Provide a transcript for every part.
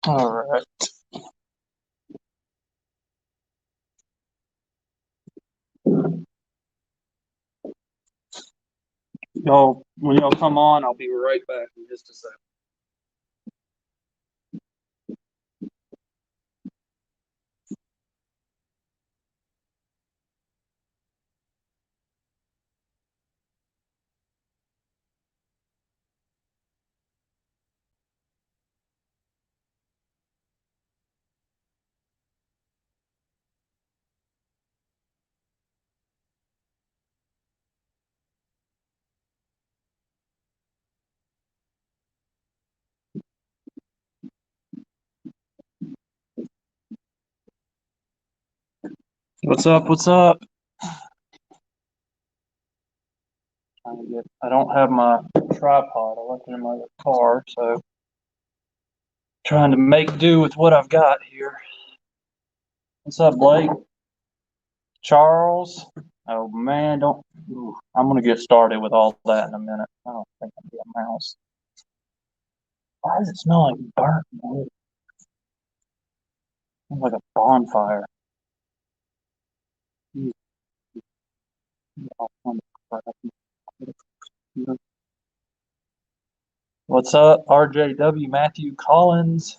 All right. Y'all, when y'all come on, I'll be right back in just a second. What's up? What's up? I don't have my tripod. I left it in my car, so trying to make do with what I've got here. What's up, Blake? Charles? Oh man, don't. I'm gonna get started with all that in a minute. I don't think I'll be a mouse. Why does it smell like burnt wood? Smells like a bonfire. Mm, What's up, RJW, Matthew Collins,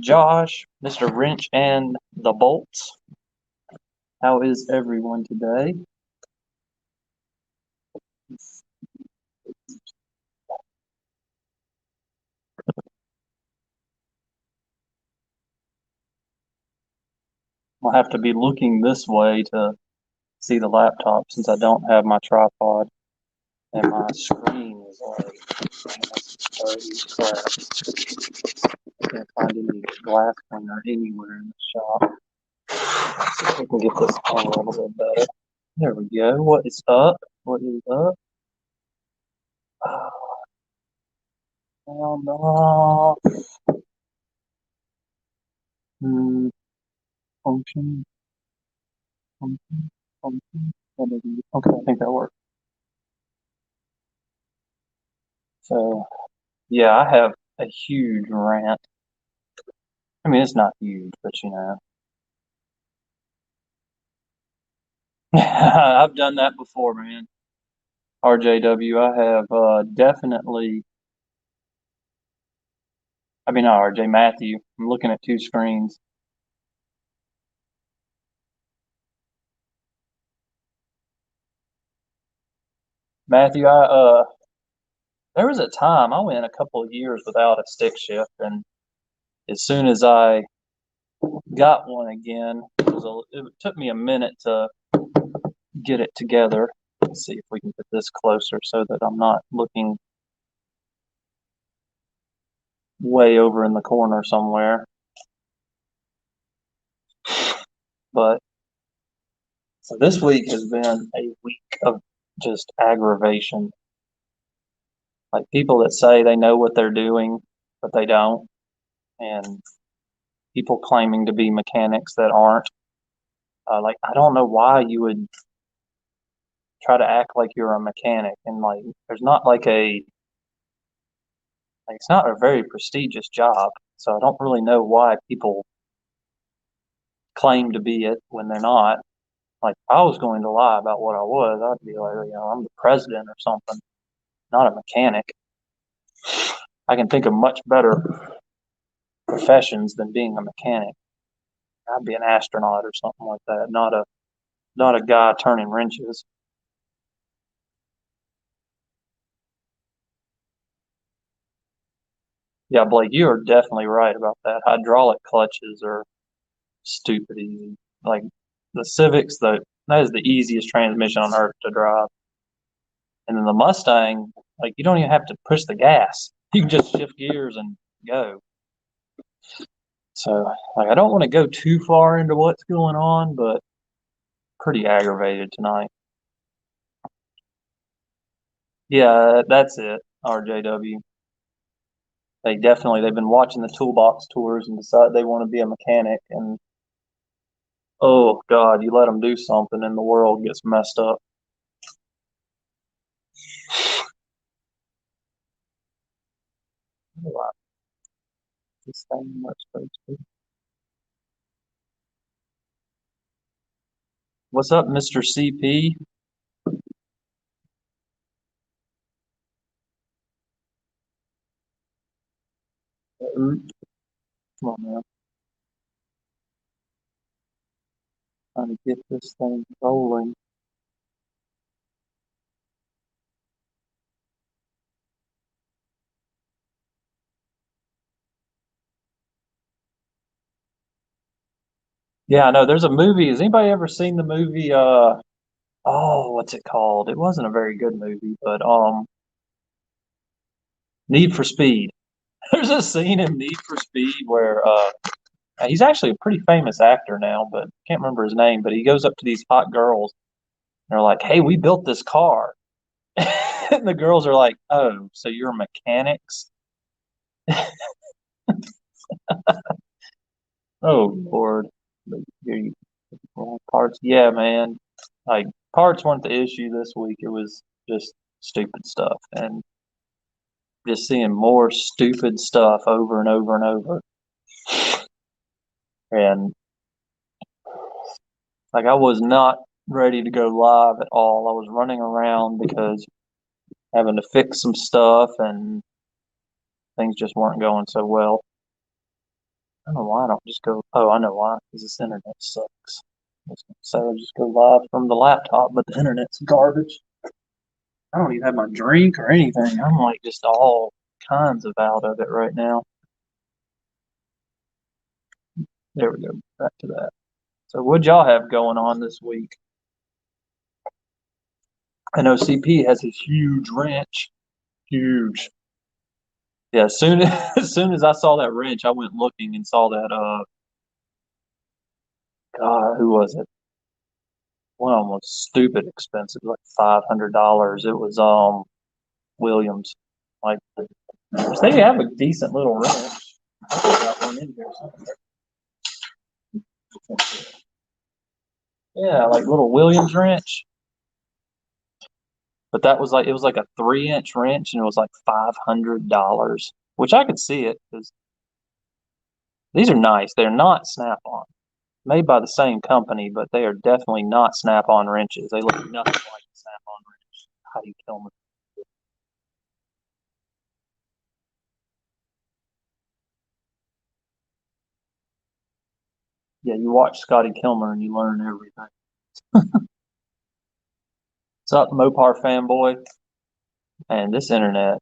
Josh, Mr. Wrench, and the Bolts? How is everyone today? I'll have to be looking this way to see the laptop since I don't have my tripod and my screen is like, dirty crap. I can't find any glass cleaner anywhere in the shop. See if we can get this on a little bit better. There we go. What is up? What is up? Oh, no. Hmm, function, function. Okay, I think that worked. So, yeah, I have a huge rant. I mean, it's not huge, but I've done that before, man. RJW, I have definitely, I mean, not RJ, Matthew. I'm looking at two screens. Matthew, there was a time I went a couple of years without a stick shift, and as soon as I got one again, it took me a minute to get it together. Let's see if we can get this closer so that I'm not looking way over in the corner somewhere. But so this week has been a week of just aggravation. Like people that say they know what they're doing, but they don't, and people claiming to be mechanics that aren't. Like I don't know why you would try to act like you're a mechanic, and like there's not like it's not a very prestigious job. So I don't really know why people claim to be it when they're not. Like if I was going to lie about what I was, I'd be like, I'm the president or something, not a mechanic. I can think of much better professions than being a mechanic. I'd be an astronaut or something like that, not a guy turning wrenches. Yeah, Blake, you are definitely right about that. Hydraulic clutches are stupid easy. Like the Civics, that is the easiest transmission on earth to drive. And then the Mustang, like you don't even have to push the gas. You can just shift gears and go. So like I don't want to go too far into what's going on, but pretty aggravated tonight. Yeah, that's it. RJW. They've been watching the toolbox tours and decide they want to be a mechanic, and oh God, you let them do something and the world gets messed up. this thing where it's supposed to be. What's up, Mr. CP? Come on now, trying to get this thing rolling. Yeah, I know. There's a movie. Has anybody ever seen the movie? Oh, what's it called? It wasn't a very good movie, but Need for Speed. There's a scene in Need for Speed where he's actually a pretty famous actor now, but can't remember his name. But he goes up to these hot girls, and they're like, "Hey, we built this car," and the girls are like, "Oh, so you're mechanics?" Oh Lord, you parts. Yeah, man. Like parts weren't the issue this week. It was just stupid stuff, and just seeing more stupid stuff over and over and over. And like I was not ready to go live at all. I was running around because having to fix some stuff and things just weren't going so well. I don't know why I don't just go. Oh, I know why. Because this internet sucks. I was gonna say I just go live from the laptop, but the internet's garbage. I don't even have my drink or anything. I'm like just all kinds of out of it right now. There we go. Back to that. So what y'all have going on this week? I know CP has his huge wrench. Huge. Yeah, as soon as soon as I saw that wrench, I went looking and saw that God, who was it? One of them was stupid expensive, like $500. It was Williams. Like they have a decent little wrench. I think I got one in here somewhere. Yeah, like little Williams wrench. But that was like it was like a 3-inch wrench and it was like $500, which I could see it because these are nice. They're not snap-on. Made by the same company, but they are definitely not snap-on wrenches. They look nothing like a snap-on wrench. How do you kill them? Yeah, you watch Scotty Kilmer and you learn everything. What's up, Mopar fanboy? And this internet,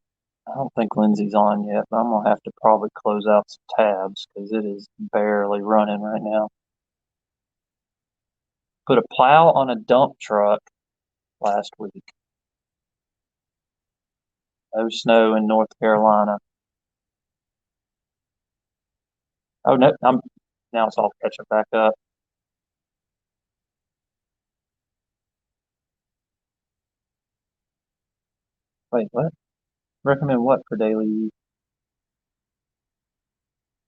I don't think Lindsay's on yet, but I'm gonna have to probably close out some tabs because it is barely running right now. Put a plow on a dump truck last week. No snow in North Carolina. Oh no, I'm now it's all catching back up. Wait, what? Recommend what for daily use?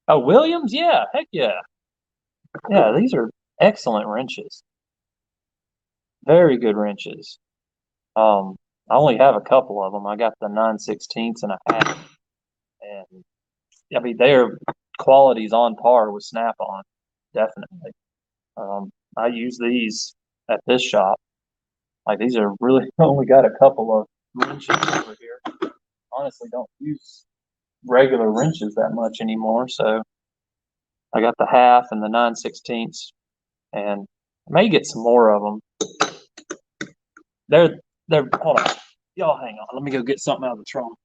Oh, Williams? Yeah, heck yeah. Yeah, these are excellent wrenches. Very good wrenches. I only have a couple of them. I got the 9/16 and a half, and I mean their quality's on par with Snap-on, definitely. I use these at this shop. Like these are really only got a couple of wrenches over here. Honestly, don't use regular wrenches that much anymore, so I got the half and the 9/16, and I may get some more of them. They're hold on, y'all hang on. Let me go get something out of the trunk.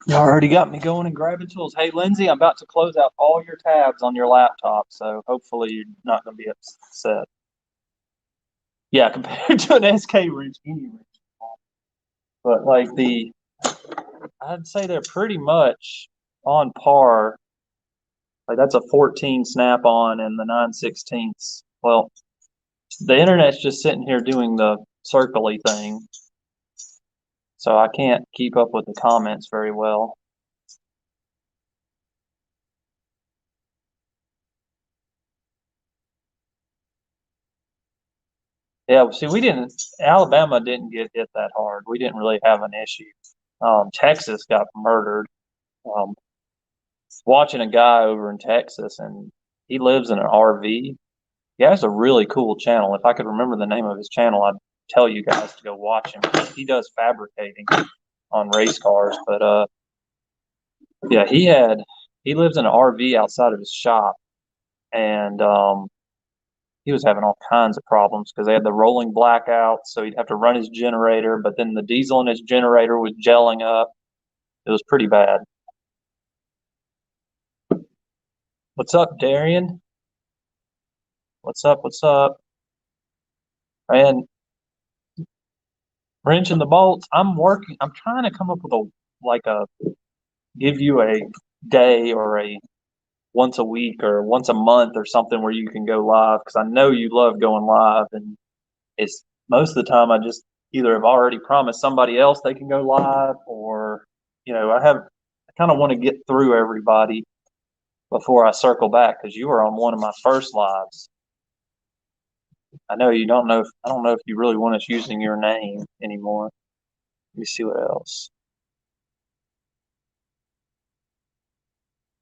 You already got me going and grabbing tools. Hey, Lindsay, I'm about to close out all your tabs on your laptop, so hopefully you're not going to be upset. Yeah, compared to an SK wrench, any wrench. But like I'd say they're pretty much on par. Like that's a 14 snap on and the 9/16. Well, the internet's just sitting here doing the circly thing. so I can't keep up with the comments very well. Yeah, see, Alabama didn't get hit that hard. We didn't really have an issue. Texas got murdered. Um, Watching a guy over in Texas, and he lives in an RV. He has a really cool channel. If I could remember the name of his channel, I'd tell you guys to go watch him. He does fabricating on race cars, but yeah, he lives in an RV outside of his shop, and he was having all kinds of problems because they had the rolling blackouts, so he'd have to run his generator, but then the diesel in his generator was gelling up. It was pretty bad. What's up, Darian? What's up? What's up? And wrenching the bolts. I'm working. I'm trying to come up with a give you a day or a once a week or once a month or something where you can go live because I know you love going live, and it's most of the time I just either have already promised somebody else they can go live, or I kind of want to get through everybody before I circle back because you were on one of my first lives. I know you don't know if I don't know if you really want us using your name anymore. Let me see what else.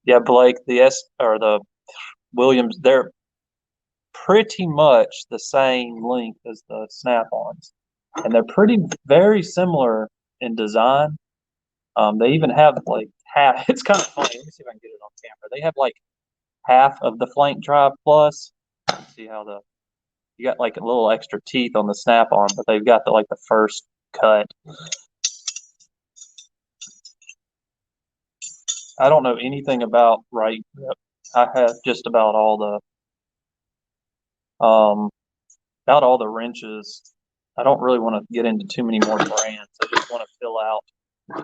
Yeah, Blake, the S or the Williams, they're pretty much the same length as the snap-ons, and they're pretty very similar in design. They even have like half. It's kind of funny. Let me see if I can get it on camera. They have like half of the flank drive plus. See how you got like a little extra teeth on the snap-on, but they've got the first cut. I don't know anything about right grip. I have just um about all the wrenches. I don't really want to get into too many more brands. I just want to fill out.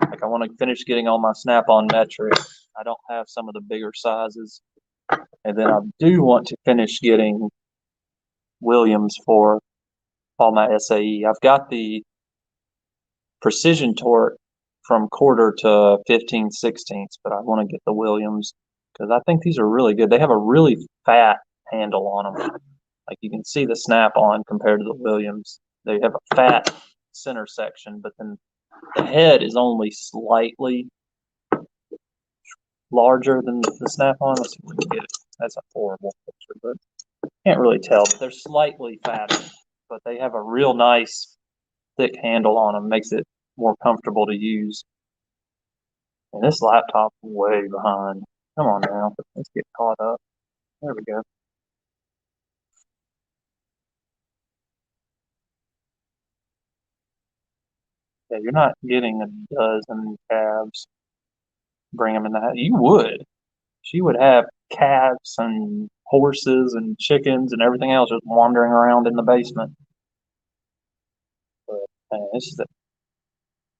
Like I want to finish getting all my snap-on metrics. I don't have some of the bigger sizes, and then I do want to finish getting Williams for all my SAE. I've got the precision torque from quarter to 15/16, but I want to get the Williams because I think these are really good. They have a really fat handle on them. Like you can see the snap on compared to the Williams. They have a fat center section, but then the head is only slightly larger than the snap on. Let's see if we can get it. That's a horrible picture, but can't really tell. But they're slightly fatter, but they have a real nice thick handle on them. Makes it more comfortable to use. And this laptop's way behind. Come on now, let's get caught up. There we go. Yeah, you're not getting a dozen calves. Bring them in the house. You would. She would have cats and horses and chickens and everything else just wandering around in the basement. But man,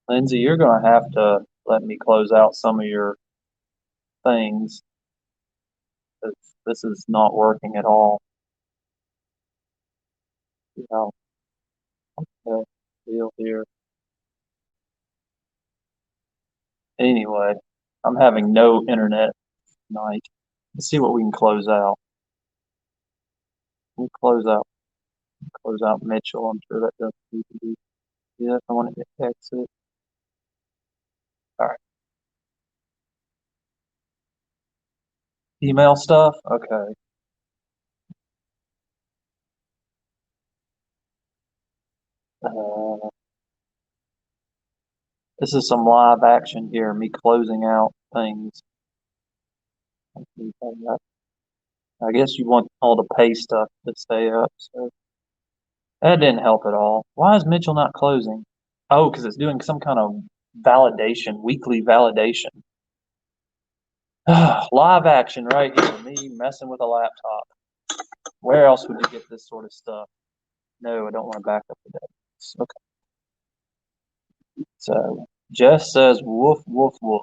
Lindsay, you're going to have to let me close out some of your things. This is not working at all. You know, the deal here. Anyway, I'm having no internet tonight. Let's see what we can close out. We close out Mitchell. I'm sure that doesn't need to be. Yes, I want to get exit. All right. Email stuff. Okay. Uh, this is some live action here. Me closing out things. I guess you want all the pay stuff to stay up. So that didn't help at all. Why is Mitchell not closing? Oh, because it's doing some kind of validation, weekly validation. Live action right here. Me messing with a laptop. Where else would you get this sort of stuff? No, I don't want to back up the database. Okay. So Jess says woof, woof, woof.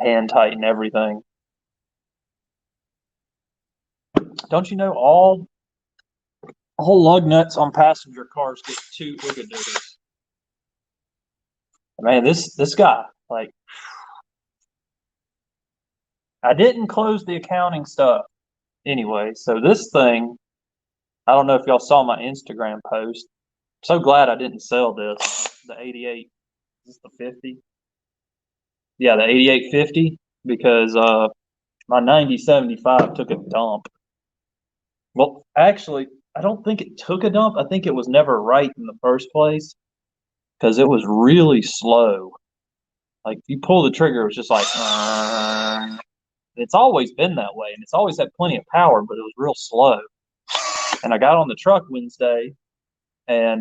Hand tighten everything. don't you know all lug nuts on passenger cars get two? Look at this. Man, this guy, like, I didn't close the accounting stuff anyway. So this thing, I don't know if y'all saw my Instagram post. So glad I didn't sell this. The 88, is this the 50? Yeah, the 8850, because my 9075 took a dump. Well, actually, I don't think it took a dump. I think it was never right in the first place because it was really slow. Like if you pull the trigger, it was just like it's always been that way, and it's always had plenty of power, but it was real slow. And I got on the truck Wednesday and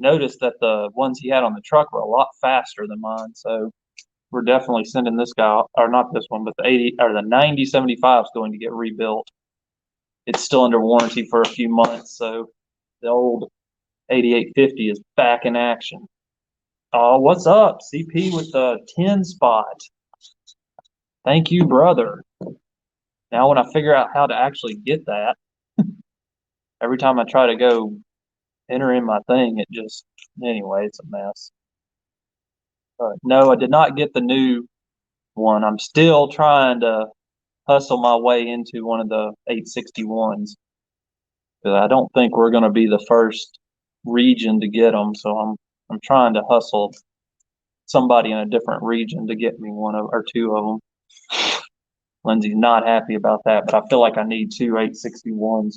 noticed that the ones he had on the truck were a lot faster than mine. So we're definitely sending this guy, or not this one, but the 80 or the 9075 is going to get rebuilt. It's still under warranty for a few months, so the old 8850 is back in action. Oh, what's up? CP with the 10 spot. Thank you, brother. Now when I figure out how to actually get that, every time I try to go enter in my thing, it just, anyway, it's a mess. No, I did not get the new one. I'm still trying to hustle my way into one of the 861s. Because I don't think we're going to be the first region to get them. So I'm trying to hustle somebody in a different region to get me one of or two of them. Lindsay's not happy about that, but I feel like I need two 861s.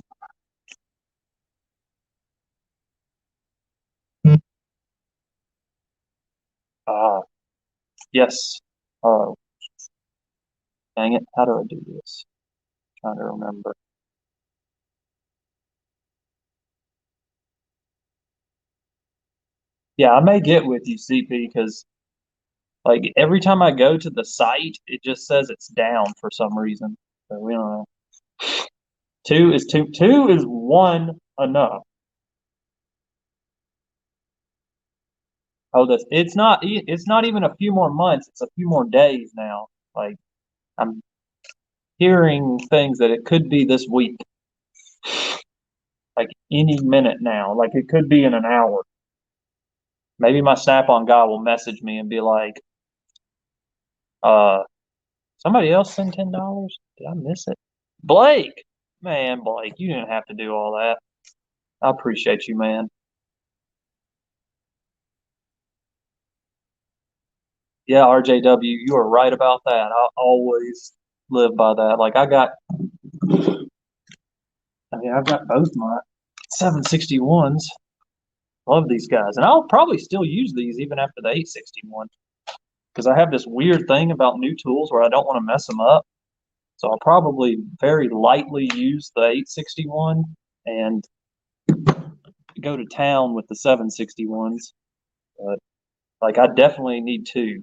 Yes. Oh, dang it. How do I do this? Trying to remember. Yeah, I may get with you, CP, because like every time I go to the site, it just says it's down for some reason. So we don't know. Two is one enough. Oh, this it's not even a few more months. It's a few more days now. Like I'm hearing things that it could be this week, like any minute now. Like it could be in an hour. Maybe my Snap-on guy will message me and be like, uh, somebody else send $10? Did I miss it? Blake, man, Blake, you didn't have to do all that. I appreciate you, man. Yeah, RJW, you are right about that. I always live by that. Like I've got both my 761s. Love these guys, and I'll probably still use these even after the 861 because I have this weird thing about new tools where I don't want to mess them up. So I'll probably very lightly use the 861 and go to town with the 761s. But like I definitely need two.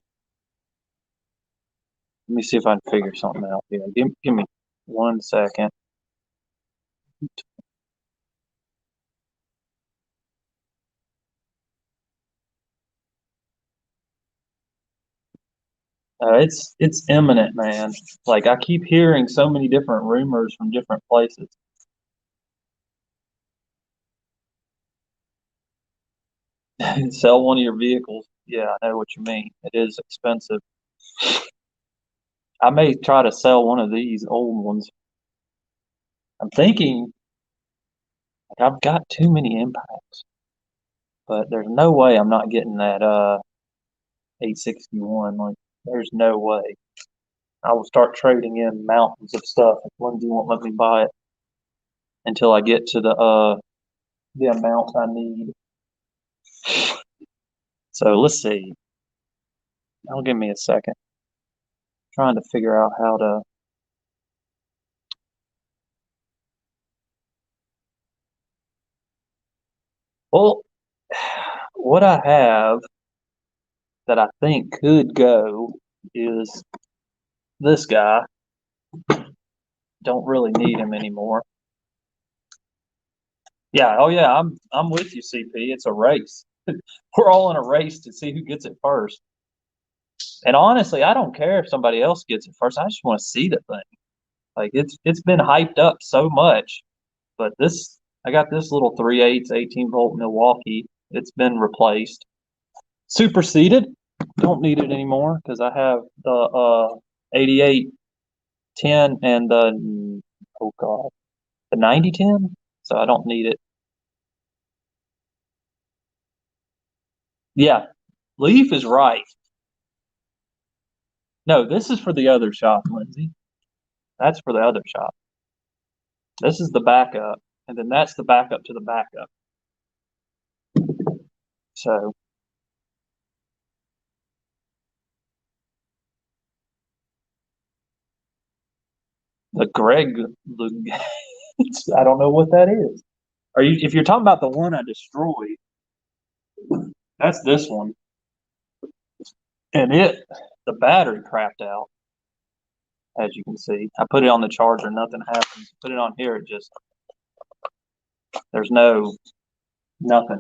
Let me see if I can figure something out here. Give me 1 second. It's imminent, man. Like I keep hearing so many different rumors from different places. Sell one of your vehicles. Yeah, I know what you mean. It is expensive. I may try to sell one of these old ones. I'm thinking like I've got too many impacts, but there's no way I'm not getting that 861. Like there's no way. I will start trading in mountains of stuff if Lindsay won't let me buy it until I get to the amount I need. So let's see. I'll give me a second. Trying to figure out how to. Well, what I have that I think could go is this guy. Don't really need him anymore. Yeah, oh yeah, I'm with you, CP. It's a race. We're all in a race to see who gets it first. And honestly, I don't care if somebody else gets it first. I just want to see the thing. Like it's been hyped up so much, but this I got this little 3/8 18-volt Milwaukee. It's been replaced, superseded. Don't need it anymore because I have the 8810 and the oh god the 9010, so I don't need it. Yeah, Leaf is right. No, this is for the other shop, Lindsay. That's for the other shop. This is the backup, and then that's the backup to the backup. So the Greg, the, I don't know what that is. Are you? If you're talking about the one I destroyed, that's this one, and the battery crapped out. As you can see, I put it on the charger, nothing happens. Put it on here, it just there's nothing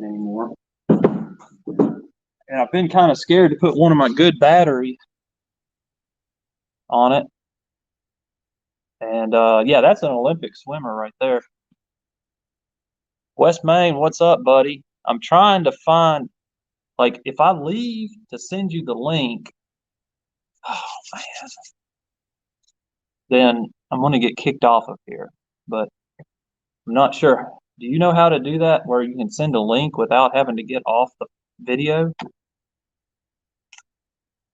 anymore. And I've been kind of scared to put one of my good batteries on it. And yeah, that's an Olympic swimmer right there. West Main, what's up, buddy? I'm trying to find, like, if I leave to send you the link, oh man, then I'm going to get kicked off of here. But I'm not sure. Do you know how to do that where you can send a link without having to get off the video? I'm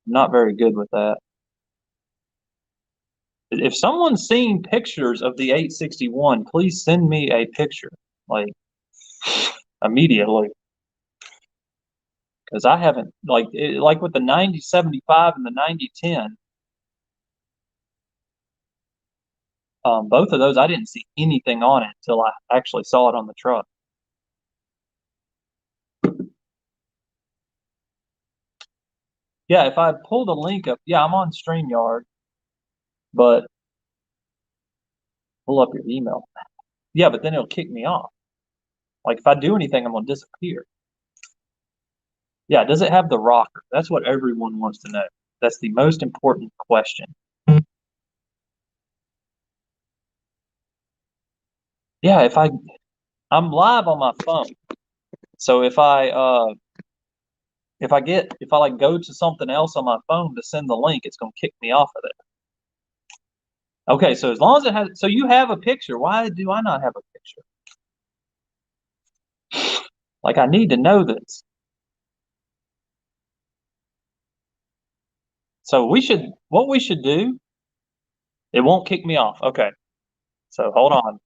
not very good with that. If someone's seen pictures of the 861, please send me a picture, like immediately, because I haven't like with the 9075 and the 9010. Both of those I didn't see anything on it until I actually saw it on the truck. Yeah, if I pull the link up, yeah, I'm on StreamYard, but pull up your email. Yeah, but then it'll kick me off. Like if I do anything, I'm gonna disappear. Yeah, does it have the rocker? That's what everyone wants to know. That's the most important question. Yeah, I'm live on my phone. So if I like go to something else on my phone to send the link, it's gonna kick me off of it. Okay, so as long as it has, so you have a picture. Why do I not have a picture? Like I need to know this. So what we should do, it won't kick me off. Okay. So hold on.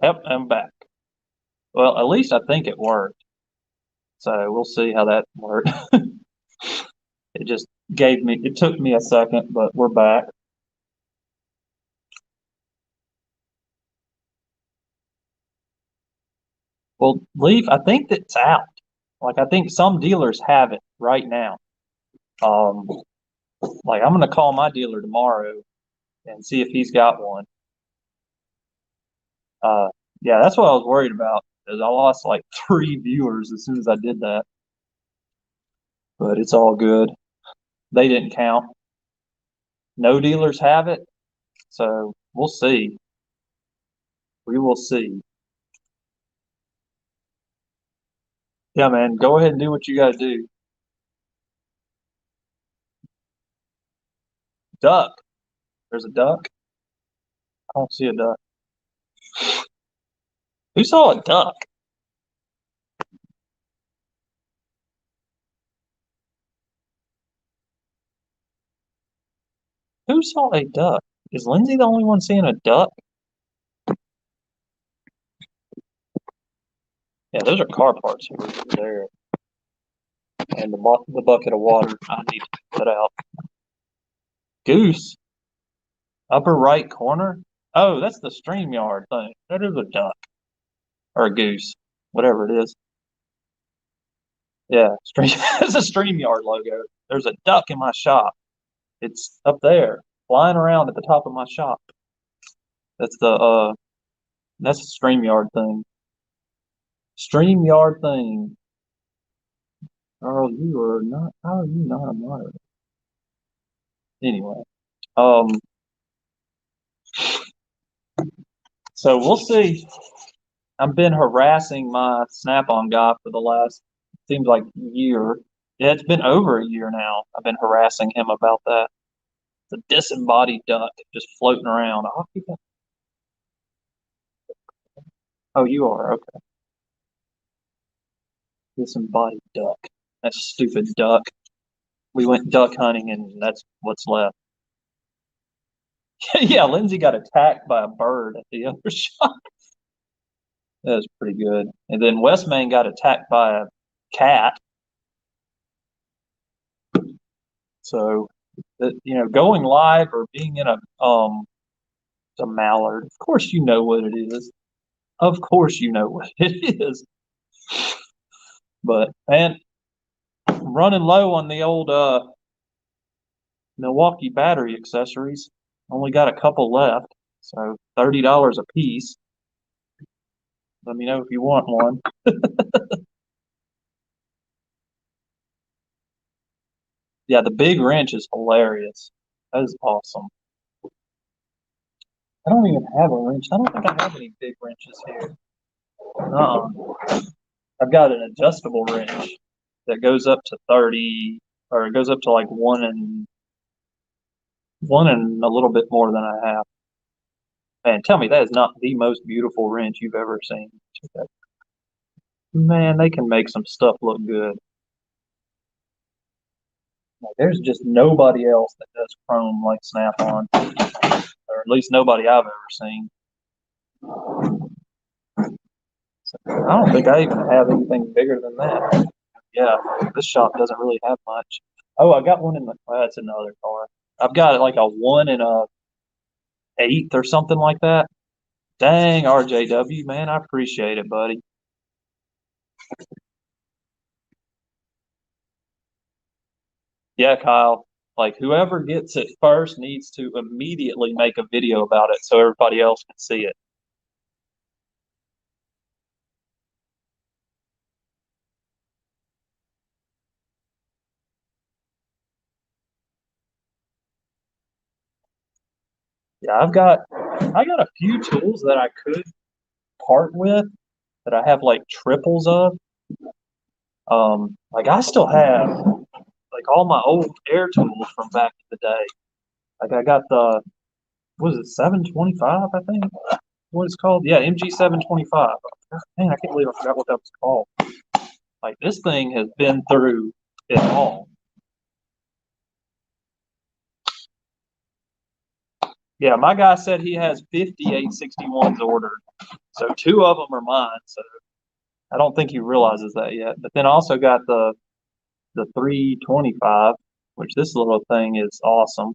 Yep, I'm back. Well, at least I think it worked. So we'll see how that worked. It just it took me a second, but we're back. Well, Leaf, I think that's out. Like I think some dealers have it right now. Um, like I'm gonna call my dealer tomorrow and see if he's got one. Uh, yeah, that's what I was worried about because I lost like 3 viewers as soon as I did that. But it's all good. They didn't count. No dealers have it, so we'll see. We will see. Yeah, man, go ahead and do what you gotta do. Duck. There's a duck. I don't see a duck. Who saw a duck? Who saw a duck? Is Lindsay the only one seeing a duck? Yeah, those are car parts over there. And the bucket of water I need to put out. Goose, upper right corner. Oh, that's the StreamYard thing. That is a duck or a goose, whatever it is. Yeah, stream. It's a StreamYard logo. There's a duck in my shop. It's up there, flying around at the top of my shop. That's that's a StreamYard thing. StreamYard thing. Earl, you are not. How are you not a moderator? Anyway, um, so we'll see. I've been harassing my Snap-on guy for the last seems like year. Yeah, it's been over a year now. I've been harassing him about that. The disembodied duck just floating around. I'll keep that. Oh, you are okay. Disembodied duck. That stupid duck. We went duck hunting, and that's what's left. Yeah, Lindsay got attacked by a bird at the other shop. That was pretty good. And then Westmain got attacked by a cat. So, going live or being in a mallard. Of course, you know what it is. Of course, you know what it is. But man, I'm running low on the old Milwaukee battery accessories. Only got a couple left, so $30 a piece. Let me know if you want one. Yeah, the big wrench is hilarious. That is awesome. I don't even have a wrench. I don't think I have any big wrenches here. Uh-uh. I've got an adjustable wrench that goes up to 30, or it goes up to like one and a little bit more than a half. Man, tell me that is not the most beautiful wrench you've ever seen. Man, they can make some stuff look good. Like, there's just nobody else that does chrome like Snap-on, or at least nobody I've ever seen. So, I don't think I even have anything bigger than that. Yeah, this shop doesn't really have much. Oh, I got one in the. Well, that's another car. I've got like a 1 and a 1/8 or something like that. Dang, RJW, man, I appreciate it, buddy. Yeah, Kyle. Like whoever gets it first needs to immediately make a video about it so everybody else can see it. Yeah, I got a few tools that I could part with that I have like triples of. Like I still have like all my old air tools from back in the day. Like I got the what is it 725 I think what it's called. Yeah, MG 725. Man, I can't believe I forgot what that was called. Like this thing has been through it all. Yeah, my guy said he has 5861s ordered. So two of them are mine. So I don't think he realizes that yet. But then I also got the 325, which this little thing is awesome.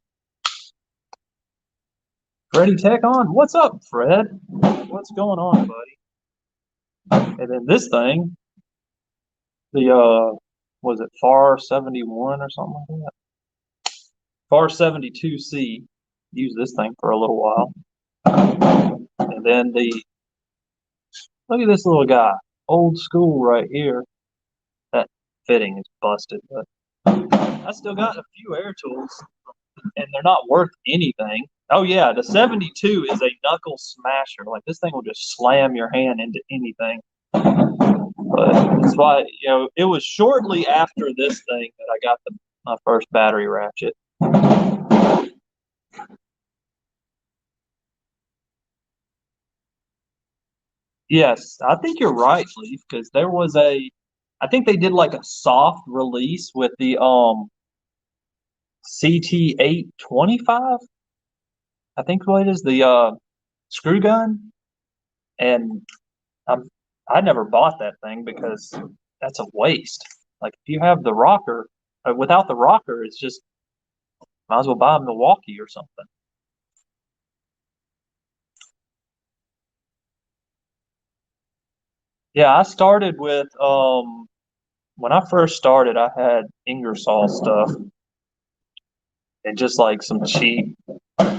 Freddie Tech on. What's up, Fred? What's going on, buddy? And then this thing, the was it FAR 71 or something like that? FAR 72C. Use this thing for a little while. And then look at this little guy. Old school right here. That fitting is busted, but I still got a few air tools, and they're not worth anything. Oh yeah, the 72 is a knuckle smasher. Like this thing will just slam your hand into anything. But that's why it was shortly after this thing that I got my first battery ratchet. Yes, I think you're right, Leaf, because there was I think they did like a soft release with the CT825. I think what it is, the screw gun, and I never bought that thing because that's a waste. Like if you have the rocker, without the rocker, it's just might as well buy a Milwaukee or something. Yeah, I started with when I first started, I had Ingersoll stuff and just like some cheap.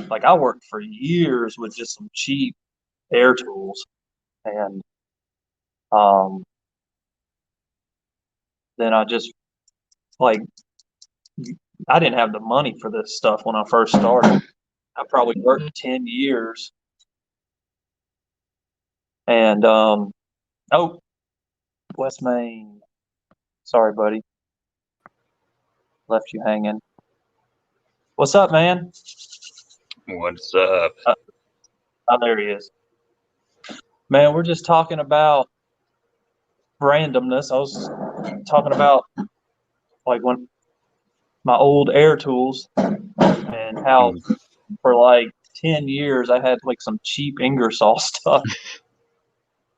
Like I worked for years with just some cheap air tools, and um, then I just like I didn't have the money for this stuff when I first started. I probably worked 10 years, and oh, West Main. Sorry, buddy, left you hanging. What's up, man? What's up? Uh, oh, there he is. Man, we're just talking about randomness. I was talking about like when my old air tools and how Mm. for like 10 years I had like some cheap Ingersoll stuff.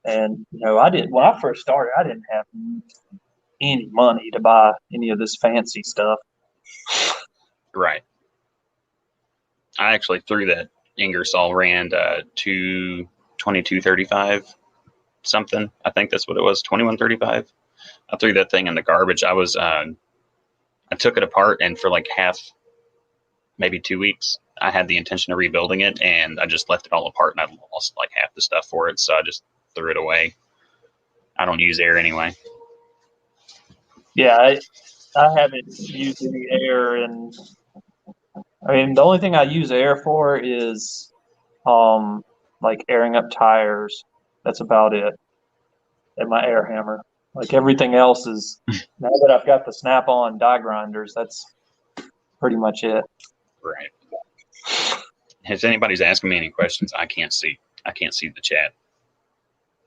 And I didn't when I first started, I didn't have any money to buy any of this fancy stuff. Right. I actually threw that Ingersoll Rand 2235 something. I think that's what it was, 2135. I threw that thing in the garbage. I took it apart, and for like maybe 2 weeks, I had the intention of rebuilding it, and I just left it all apart, and I lost like half the stuff for it, so I just threw it away. I don't use air anyway. Yeah, I haven't used any air, and I mean the only thing I use air for is like airing up tires. That's about it. And my air hammer. Like everything else is now that I've got the snap-on die grinders, that's pretty much it. Right. If anybody's asking me any questions, I can't see. I can't see the chat.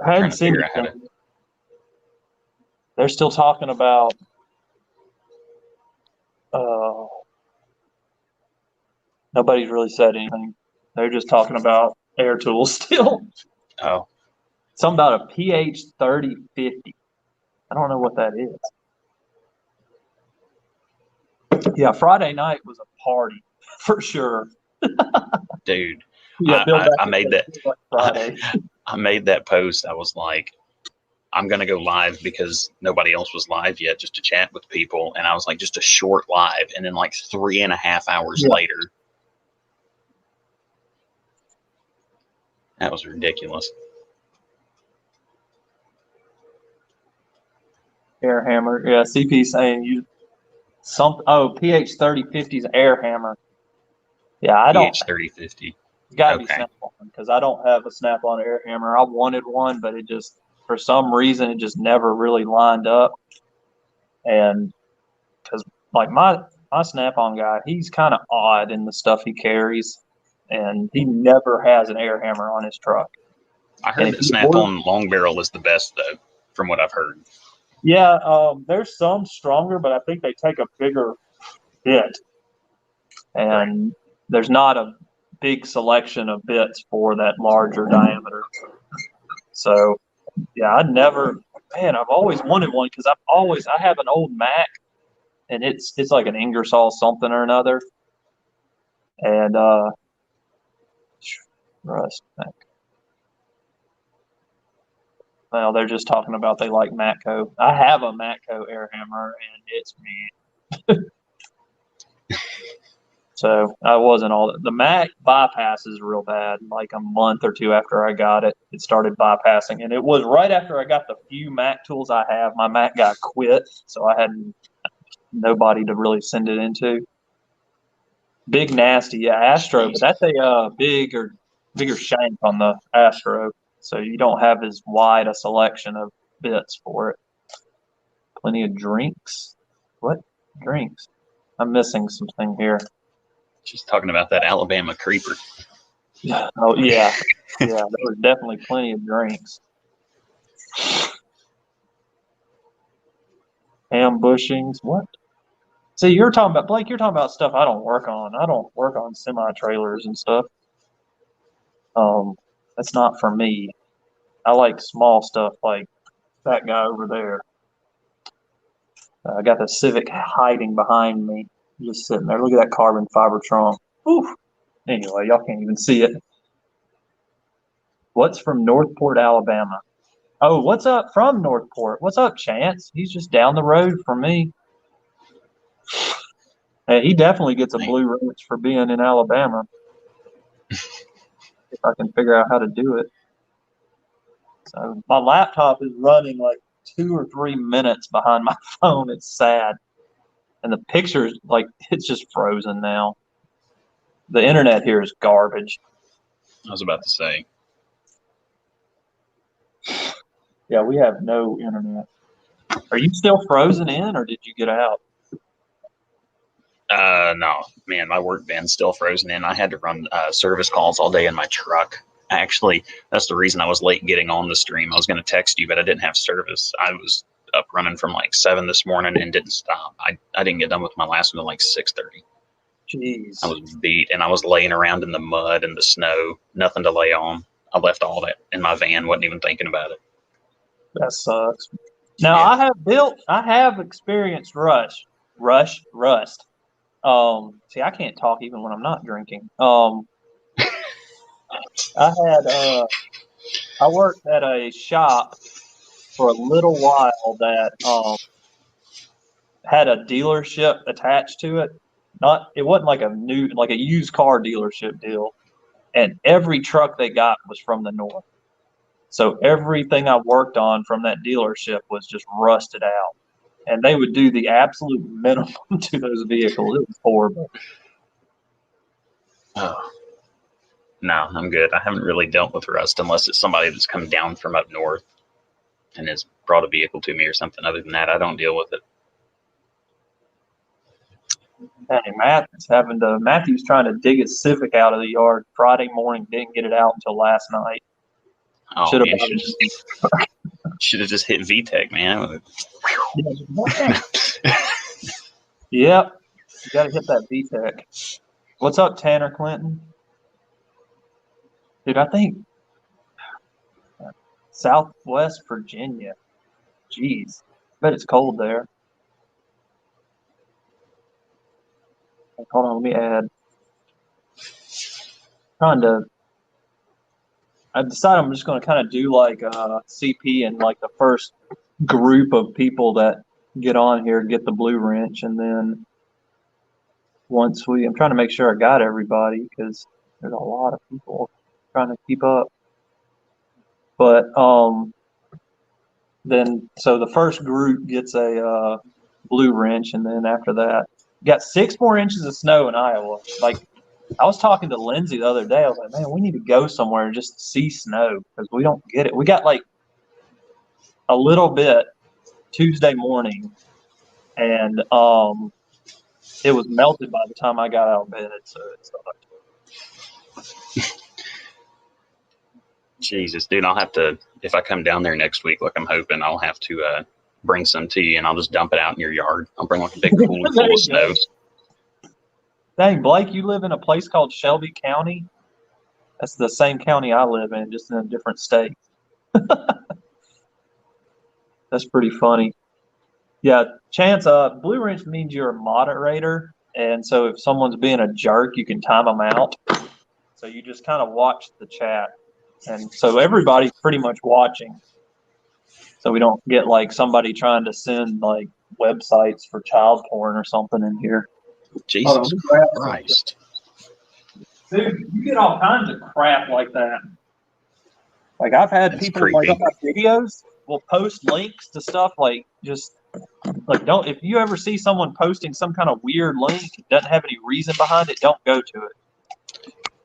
I hadn't Trying to seen figure out how to. anything. They're still talking about uh, nobody's really said anything. They're just talking about air tools still. Oh, Something about a PH 3050. I don't know what that is. Yeah, Friday night was a party for sure. dude, Yeah, I, Bill I, back I made that. like I, Friday. I made that post. I was like, I'm gonna go live because nobody else was live yet, just to chat with people. And I was like, just a short live, and then like 3.5 hours Yeah. later, that was ridiculous. Air hammer. Yeah, CP saying you some PH 3050's air hammer. Yeah, I don't. PH 3050. It's got to be Okay, Snap-on because I don't have a Snap-on air hammer. I wanted one, but it just for some reason it just never really lined up. And because like my Snap-on guy, he's kind of odd in the stuff he carries, and he never has an air hammer on his truck. I And heard if that he would, Snap-on long barrel is the best though, from what I've heard. yeah, there's some stronger, but I think they take a bigger bit, Right. and there's not a big selection of bits for that larger diameter. So yeah, I've always wanted one because I have an old Mac and it's like an Ingersoll something or another. And Rust Mac. Well, they're just talking about they like Matco. I have a Matco air hammer and it's me. So I wasn't all the Mac bypasses real bad. Like a month or two after I got it, it started bypassing, and it was right after I got the few Mac tools I have. My Mac guy quit, so I had nobody to really send it into. Big nasty, yeah, Astro, but that's a bigger shank on the Astro, so you don't have as wide a selection of bits for it. Plenty of drinks. What drinks? I'm missing something here. Just talking about that Alabama creeper. Oh yeah, yeah, there was definitely plenty of drinks. Ambushings. What? See, you're talking about Blake. You're talking about stuff I don't work on. I don't work on semi trailers and stuff. That's not for me. I like small stuff like that guy over there. I got the Civic hiding behind me, just sitting there. Look at that carbon fiber trunk. Oof. Anyway, y'all can't even see it. What's from Northport, Alabama? Oh, what's up from Northport? What's up, Chance? He's just down the road from me. Hey, he definitely gets a blue wrench for being in Alabama. If I can figure out how to do it. So my laptop is running like 2 or 3 minutes behind my phone. It's sad. And the pictures, like, it's just frozen now. The internet here is garbage. I was about to say. Yeah, we have no internet. Are you still frozen in, or did you get out? No, man, my work van's still frozen in. I had to run service calls all day in my truck. Actually, that's the reason I was late getting on the stream. I was going to text you, but I didn't have service. I was up running from like 7 this morning and didn't stop. I didn't get done with my last one until like 6:30. Jeez. I was beat, and I was laying around in the mud and the snow, nothing to lay on. I left all that in my van, wasn't even thinking about it. That sucks. Now Yeah. I have experienced rust. See, I can't talk even when I'm not drinking. I worked at a shop for a little while that had a dealership attached to it. It wasn't like a used car dealership deal. And every truck they got was from the north. So everything I worked on from that dealership was just rusted out. And they would do the absolute minimum to those vehicles. It was horrible. Oh, no, I'm good. I haven't really dealt with rust unless it's somebody that's come down from up north and has brought a vehicle to me or something. Other than that, I don't deal with it. Hey, Matthew's trying to dig his Civic out of the yard Friday morning, didn't get it out until last night. Oh, Should have man, should have just hit VTEC, man. Yep. You got to hit that VTEC. What's up, Tanner Clinton? Dude, I think Southwest Virginia. Jeez. Bet it's cold there. Hold on, let me add. I decided I'm just going to kind of do like CP and like the first group of people that get on here get the blue wrench, and then I'm trying to make sure I got everybody because there's a lot of people trying to keep up. But then so the first group gets a blue wrench, and then after that, got 6 more inches of snow in Iowa. Like I was talking to Lindsay the other day. I was like, man, we need to go somewhere and just see snow because we don't get it. We got like a little bit Tuesday morning, and it was melted by the time I got out of bed. So it sucked. Jesus, dude, I'll have to, if I come down there next week, like I'm hoping, I'll have to bring some to you, and I'll just dump it out in your yard. I'll bring like a big cooler full of snow. Dang, Blake, you live in a place called Shelby County? That's the same county I live in, just in a different state. That's pretty funny. Yeah, Chance, blue wrench means you're a moderator, and so if someone's being a jerk, you can time them out. So you just kind of watch the chat. And so everybody's pretty much watching. So we don't get like somebody trying to send like websites for child porn or something in here. Jesus Christ. Dude, you get all kinds of crap like that. Like I've had people like on my videos will post links to stuff like just like if you ever see someone posting some kind of weird link, it doesn't have any reason behind it, don't go to it.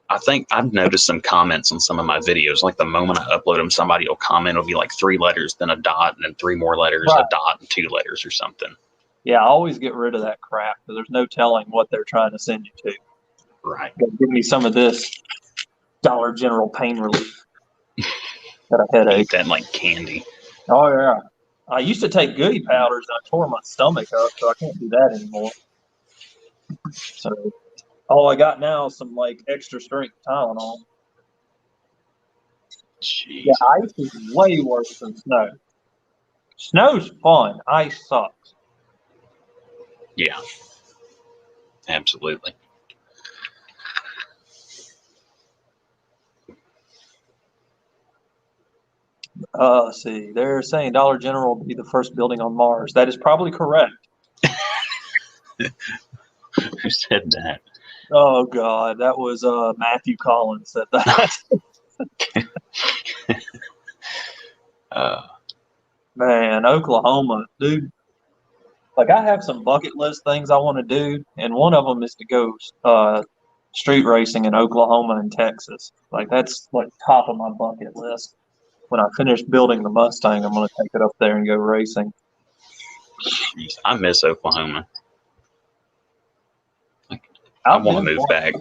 I think I've noticed some comments on some of my videos. Like the moment I upload them, somebody will comment. It'll be like 3 letters, then a dot, and then 3 more letters, right. A dot, and 2 letters or something. Yeah, I always get rid of that crap because there's no telling what they're trying to send you to. Right. Give me some of this Dollar General pain relief. Got a headache. Eat that like candy. Oh, yeah. I used to take goody powders and I tore my stomach up, so I can't do that anymore. So all I got now is some like extra strength Tylenol. Jeez. Yeah, ice is way worse than snow. Snow's fun. Ice sucks. Yeah, absolutely. Let's see. They're saying Dollar General will be the first building on Mars. That is probably correct. Who said that? Oh God, that was Matthew Collins said that. Uh, Man, Oklahoma, dude. Like I have some bucket list things I want to do, and one of them is to go street racing in Oklahoma and Texas. Like that's like top of my bucket list. When I finish building the Mustang, I'm going to take it up there and go racing. Jeez, I miss Oklahoma. I I've want to been move once. back.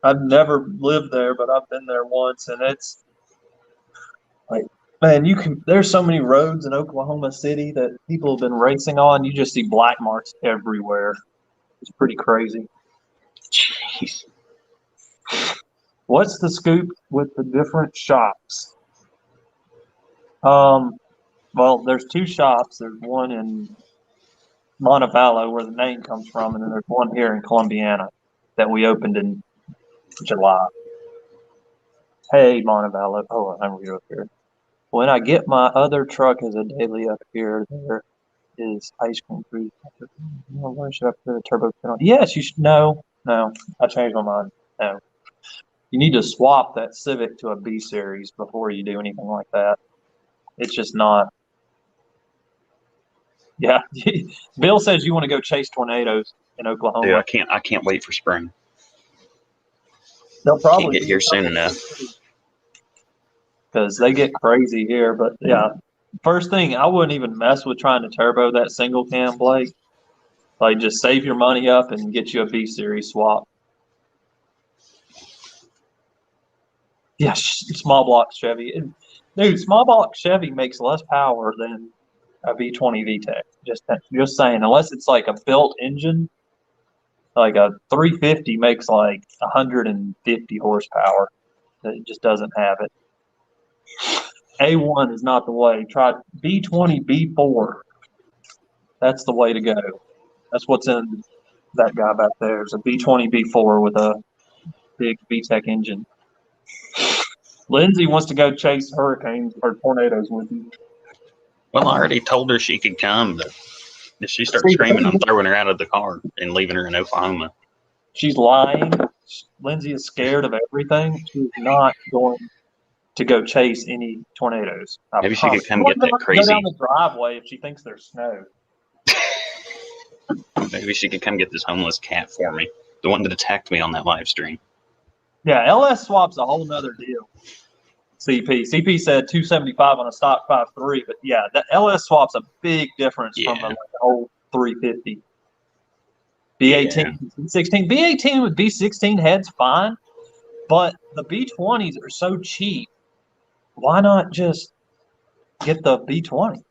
I've never lived there, but I've been there once, and it's like, man, you can. There's so many roads in Oklahoma City that people have been racing on. You just see black marks everywhere. It's pretty crazy. Jeez. What's the scoop with the different shops? Well, there's two shops. There's one in Montevallo, where the name comes from, and then there's one here in Columbiana that we opened in July. Hey, Montevallo. Oh, I'm real up here. When I get my other truck as a daily up here, there is ice cream food. Where should I put a turbo pin on? Yes, you should. No, I changed my mind. No. You need to swap that Civic to a B series before you do anything like that. It's just not. Yeah. Bill says you want to go chase tornadoes in Dude, Oklahoma. I can't wait for spring. They'll Can't probably get be here soon enough. because they get crazy here. But yeah, first thing, I wouldn't even mess with trying to turbo that single cam, Blake. Like, just save your money up and get you a B series swap. Yeah, small block Chevy. Dude, small block Chevy makes less power than a V20 VTEC. Just saying, unless it's like a built engine, like a 350 makes like 150 horsepower. It just doesn't have it. A1 is not the way. Try B20 B4. That's the way to go. That's what's in that guy back there. Is a B20 B4 with a big VTEC engine. Lindsay wants to go chase hurricanes or tornadoes with you. Well, I already told her she could come, but if she starts screaming, I'm throwing her out of the car and leaving her in Oklahoma. She's lying. Lindsay is scared of everything. She's not going to go chase any tornadoes. Maybe she could come She won't get even that let me go down crazy. the driveway if she thinks there's snow. Maybe she could come get this homeless cat for me, the one that attacked me on that live stream. Yeah, LS swap's a whole nother deal. CP said 275 on a stock 5.3, but yeah, the LS swap's a big difference from an old 350. B18, B16. B18 with B16 heads fine, but the B20s are so cheap. Why not just get the B20?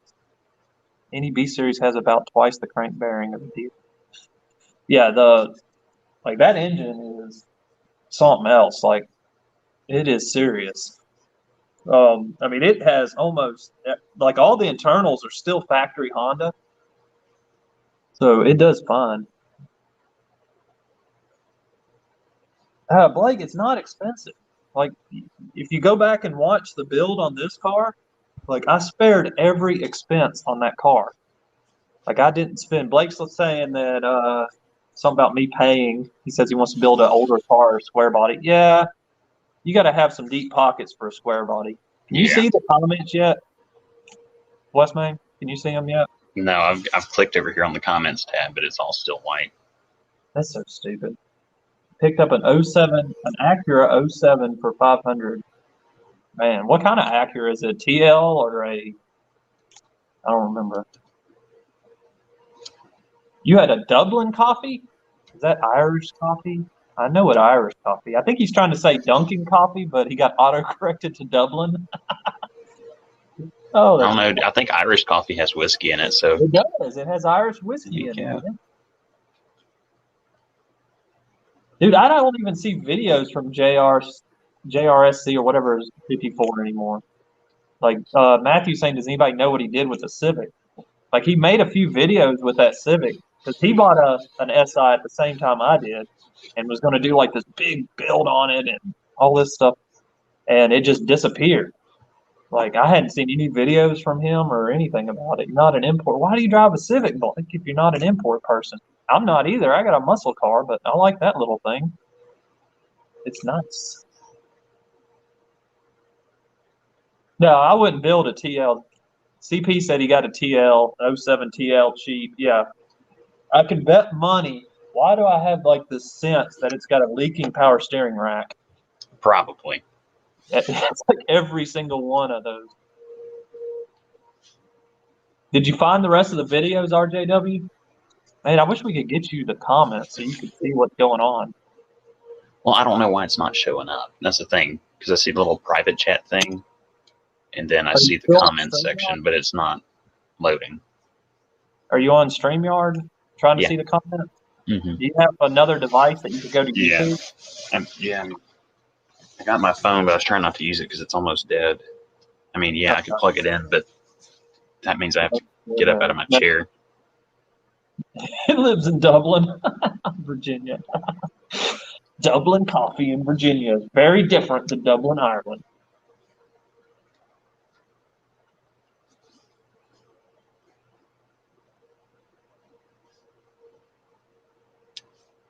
Any B series has about twice the crank bearing of the D. Yeah, that engine is something else. Like, it is serious. I mean, it has almost like all the internals are still factory Honda, so it does fine. Blake, it's not expensive. Like, if you go back and watch the build on this car, like I spared every expense on that car. Like I didn't spend. Blake's saying that something about me paying. He says he wants to build an older car, square body. Yeah, you got to have some deep pockets for a square body. Can you see the comments yet, Westman? Can you see them yet? No, I've clicked over here on the comments tab, but it's all still white. That's so stupid. Picked up an 07, an Acura 07 for 500. Man, what kind of Acura is it? TL or a? I don't remember. You had a Dublin coffee? Is that Irish coffee? I know what Irish coffee. I think he's trying to say Dunkin' coffee, but he got auto-corrected to Dublin. Oh, I don't know. I think Irish coffee has whiskey in it, so it does. It has Irish whiskey in it. Dude, I don't even see videos from JRSC or whatever is 54 anymore. Like Matthew's saying, does anybody know what he did with the Civic? Like he made a few videos with that Civic because he bought an SI at the same time I did, and was going to do like this big build on it and all this stuff, and it just disappeared. Like I hadn't seen any videos from him or anything about it. You're not an import. Why do you drive a Civic Bike if you're not an import person? I'm not either. I got a muscle car, but I like that little thing. It's nice. No, I wouldn't build a TL. CP said he got a TL, '07 TL cheap. Yeah, I could bet money. Why do I have like this sense that it's got a leaking power steering rack? Probably. It's like every single one of those. Did you find the rest of the videos, RJW? Man, I wish we could get you the comments so you could see what's going on. Well, I don't know why it's not showing up. That's the thing, because I see the little private chat thing, and then I see the comments section, but it's not loading. Are you on StreamYard trying to see the comments? Mm-hmm. Do you have another device that you could go to YouTube? I got my phone, but I was trying not to use it because it's almost dead. I mean, I could plug it in, but that means I have to get up out of my chair. It lives in Dublin, Virginia. Dublin coffee in Virginia is very different than Dublin, Ireland.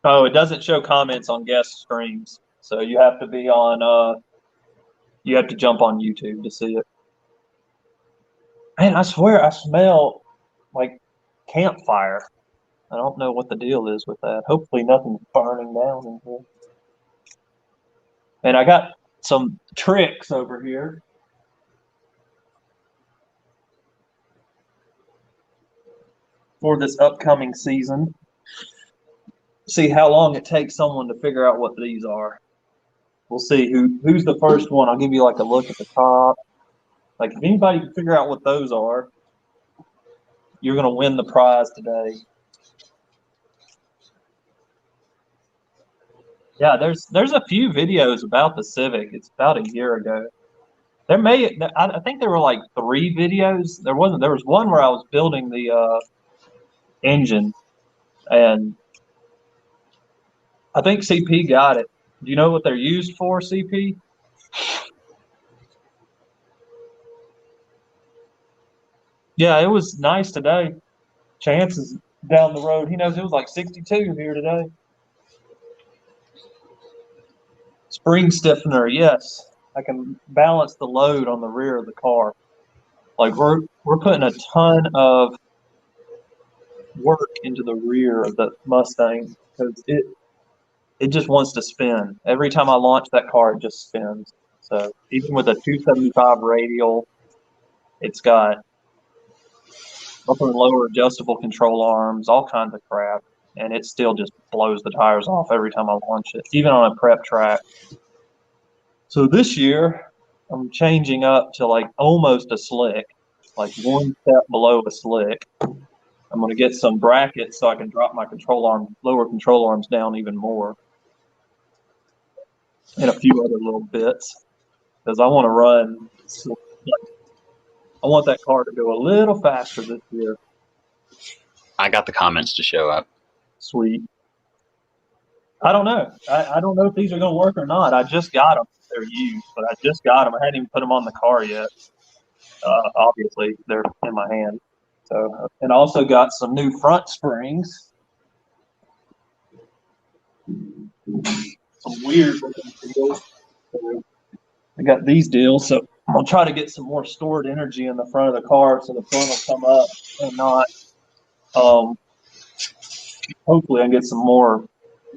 Oh, it doesn't show comments on guest streams, so you have to be on. You have to jump on YouTube to see it. Man, I swear I smell like campfire. I don't know what the deal is with that. Hopefully nothing's burning down in here. And I got some tricks over here. For this upcoming season. See how long it takes someone to figure out what these are. We'll see who's the first one. I'll give you like a look at the top. Like if anybody can figure out what those are, you're gonna win the prize today. Yeah, there's a few videos about the Civic. It's about a year ago. I think there were like 3 videos. There was one where I was building the engine, and I think CP got it. Do you know what they're used for, CP? Yeah, it was nice today. Chance is down the road. He knows it was like 62 here today. Spring stiffener, yes. I can balance the load on the rear of the car. Like we're putting a ton of work into the rear of the Mustang because it just wants to spin. Every time I launch that car, it just spins. So even with a 275 radial, it's got upper and lower adjustable control arms, all kinds of crap, and it still just blows the tires off every time I launch it, even on a prep track. So this year, I'm changing up to like almost a slick, like one step below a slick. I'm going to get some brackets so I can drop my lower control arms down even more, and a few other little bits, because I want to run. I want that car to go a little faster this year. I got the comments to show up. Sweet. I don't know. I don't know if these are going to work or not. I just got them. They're used, but I just got them. I hadn't even put them on the car yet. Obviously, they're in my hand. So, and also got some new front springs. Some weird looking deals. So I got these deals. So I'll try to get some more stored energy in the front of the car so the front will come up and not. Hopefully, I can get some more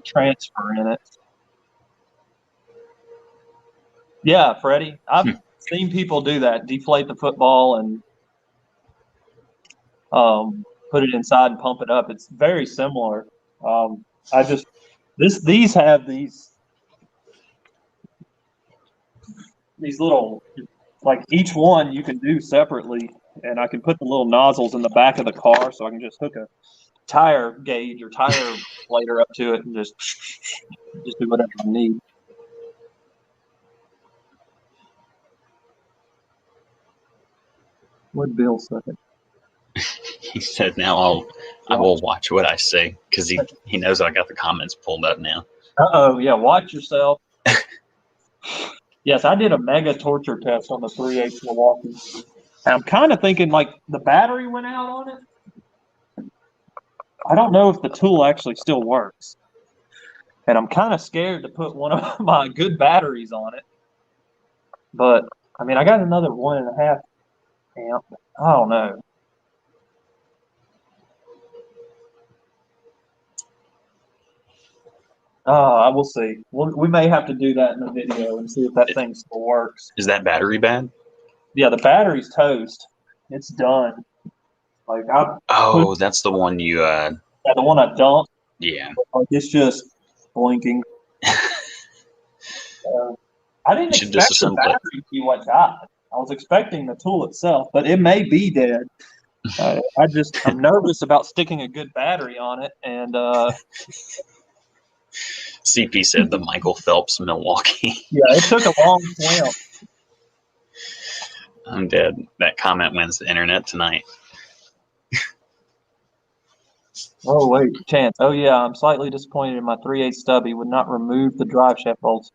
transfer in it. Yeah, Freddie, I've seen people do that, deflate the football and put it inside and pump it up. It's very similar. These have these little, like each one you can do separately, and I can put the little nozzles in the back of the car so I can just hook a tire gauge or tire inflator up to it and just do whatever I need. What Bill said. He said, "Now I will watch what I say," because he knows I got the comments pulled up now. Yeah, watch yourself. Yes, I did a mega torture test on the 3/8 Milwaukee. And I'm kind of thinking like the battery went out on it. I don't know if the tool actually still works. And I'm kind of scared to put one of my good batteries on it. But I mean, I got another 1.5 amp. I don't know. I will see. We may have to do that in the video and see if that thing still works. Is that battery bad? Yeah, the battery's toast. It's done. Like That's the one you. Yeah, the one I dumped. Yeah. Like it's just blinking. I didn't should expect the disassemble it. battery to be what died. I was expecting the tool itself, but it may be dead. I'm nervous about sticking a good battery on it, and CP said the Michael Phelps Milwaukee. yeah, it took a long swim. I'm dead. That comment wins the internet tonight. Oh wait, Chance. Oh yeah, I'm slightly disappointed in my 3/8 stubby would not remove the drive shaft bolts.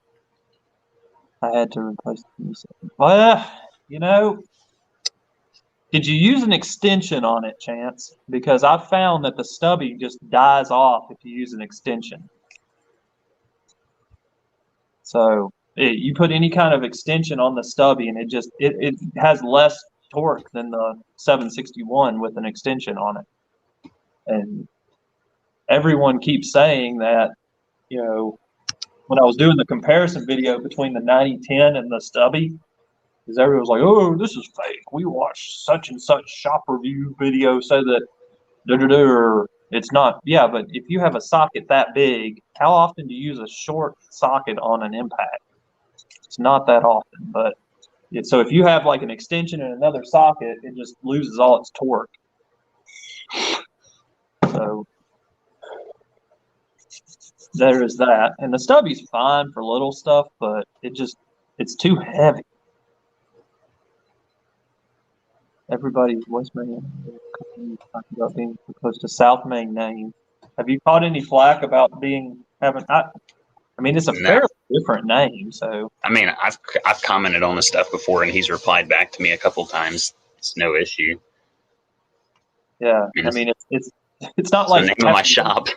I had to replace them. Well, you know, did you use an extension on it, Chance? Because I found that the stubby just dies off if you use an extension. So you put any kind of extension on the stubby, and it has less torque than the 761 with an extension on it. And everyone keeps saying that, you know, when I was doing the comparison video between the 9010 and the stubby, because everyone was like, "Oh, this is fake. We watched such and such shop review video say that it's not." Yeah, but if you have a socket that big, how often do you use a short socket on an impact? It's not that often, but so if you have like an extension in another socket, it just loses all its torque. So there is that. And the stubby's fine for little stuff, but it's too heavy. Everybody's West Main talking about being close to South Main name. Have you caught any flack about I mean, it's a fairly different name, so. I mean, I've commented on the stuff before, and he's replied back to me a couple times. It's no issue. Yeah, I mean, it's not like the name of my shop.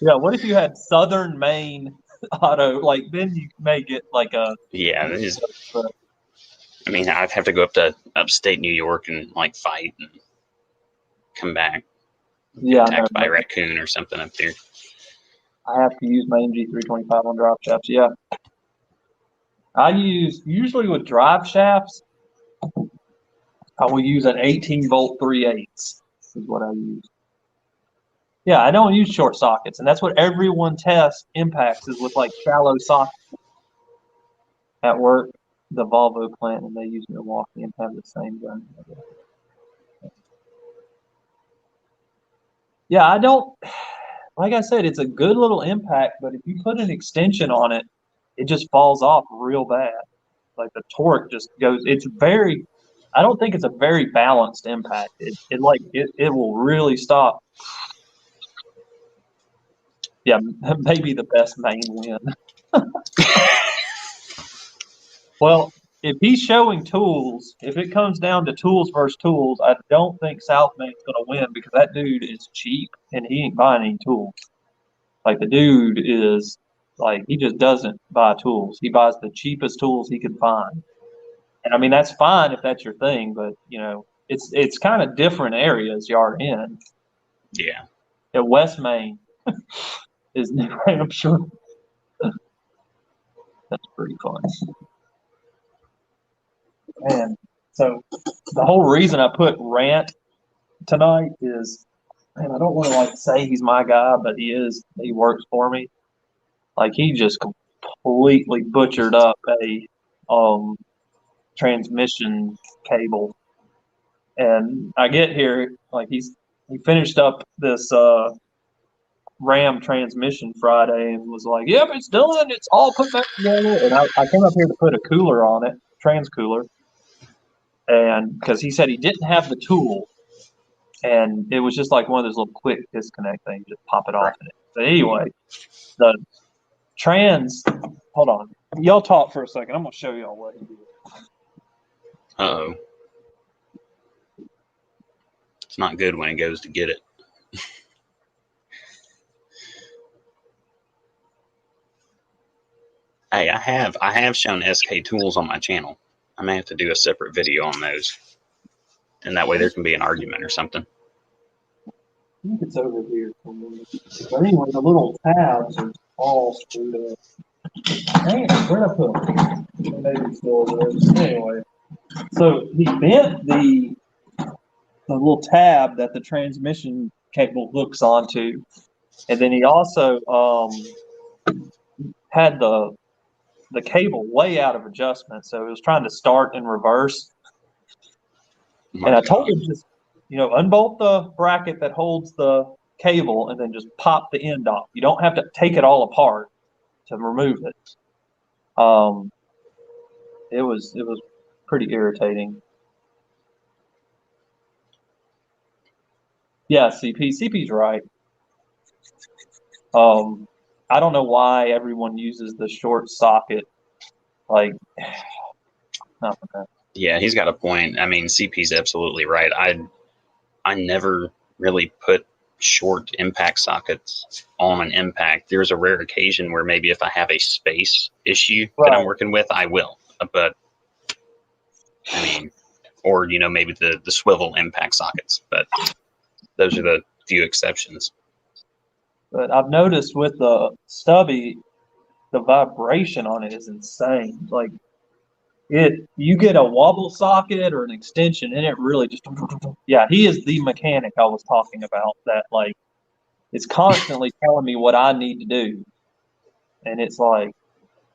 Yeah, what if you had Southern Maine Auto? Like, then you may get like a. Yeah, I mean, I'd have to go up to upstate New York and like fight and come back. Yeah, attacked by a raccoon or something up there. I have to use my MG325 on drive shafts. Yeah, I usually with drive shafts, I will use an 18-volt 3/8 is what I use. Yeah, I don't use short sockets, and that's what everyone tests impacts is with like shallow sockets. At work, the Volvo plant, and they use Milwaukee and have the same gun. Yeah, I don't. Like I said, it's a good little impact, but if you put an extension on it, it just falls off real bad. Like the torque just goes. I don't think it's a very balanced impact. It will really stop. Yeah, maybe the best main win. Well, if he's showing tools, if it comes down to tools versus tools, I don't think South Main's going to win because that dude is cheap and he ain't buying any tools. Like the dude is like, he just doesn't buy tools. He buys the cheapest tools he can find. And I mean, that's fine if that's your thing, but you know, it's kind of different areas you are in. Yeah. At West Main is New Hampshire. That's pretty fun. And so the whole reason I put rant tonight is, and I don't want to like say he's my guy, but he works for me. Like he just completely butchered up a transmission cable. And I get here, like he finished up this Ram transmission Friday and was like, "Yep, it's done. It's all put back together." And I came up here to put a cooler on it, trans cooler. And because he said he didn't have the tool. and it was just like one of those little quick disconnect things, just pop it off Right. in it. But anyway, the hold on. Y'all talk for a second. I'm going to show y'all what he did. Uh-oh. It's not good when it goes to get it. Hey, I have shown SK tools on my channel. I may have to do a separate video on those. And that way there can be an argument or something. I think it's over here somewhere. But anyway, the little tabs are all screwed up. Dang, where'd I put them? Maybe it's still over there. Anyway, so he bent the little tab that the transmission cable hooks onto, and then he also had the cable way out of adjustment, so it was trying to start in reverse. Oh, And I told him just, unbolt the bracket that holds the cable and then just pop the end off. You don't have to take it all apart to remove it. It was pretty irritating. Yeah, CP's right. I don't know why everyone uses the short socket. Like, okay. Yeah, he's got a point. I mean, CP's absolutely right. I never really put short impact sockets on an impact. There's a rare occasion where maybe if I have a space issue that I'm working with, I will. But I mean, or maybe the swivel impact sockets. But those are the few exceptions. But I've noticed with the stubby, the vibration on it is insane. Like, you get a wobble socket or an extension, and it really just, yeah, he is the mechanic I was talking about that, like, it's constantly telling me what I need to do. And it's like,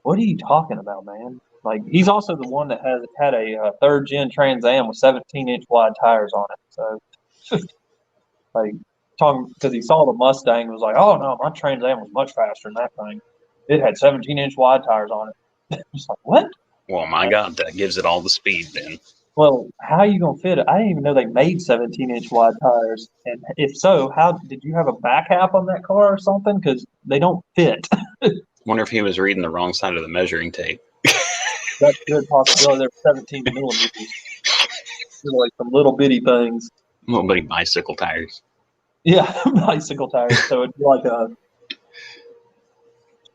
what are you talking about, man? Like, he's also the one that had a third gen Trans Am with 17-inch wide tires on it. So, like, talking because he saw the Mustang and was like, oh no, my Trans Am was much faster than that thing. It had 17-inch wide tires on it. Just like, what? Well, my God, that gives it all the speed then. Well, how are you going to fit it? I didn't even know they made 17-inch wide tires. And if so, how did you have a back half on that car or something? Because they don't fit. Wonder if he was reading the wrong side of the measuring tape. That's a good possibility. They're 17 millimeters. They're like some little bitty things. Little bitty bicycle tires. Yeah, bicycle tires. So it'd be like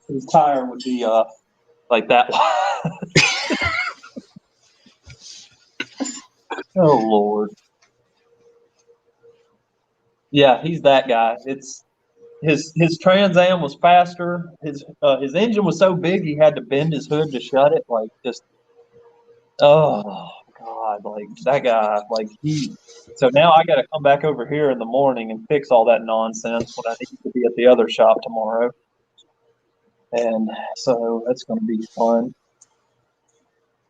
his tire would be like that. Oh Lord. Yeah, he's that guy. It's his Trans Am was faster. His engine was so big he had to bend his hood to shut it. Like, just, oh God, like that guy. Like, so now I got to come back over here in the morning and fix all that nonsense when I need to be at the other shop tomorrow. And so that's going to be fun.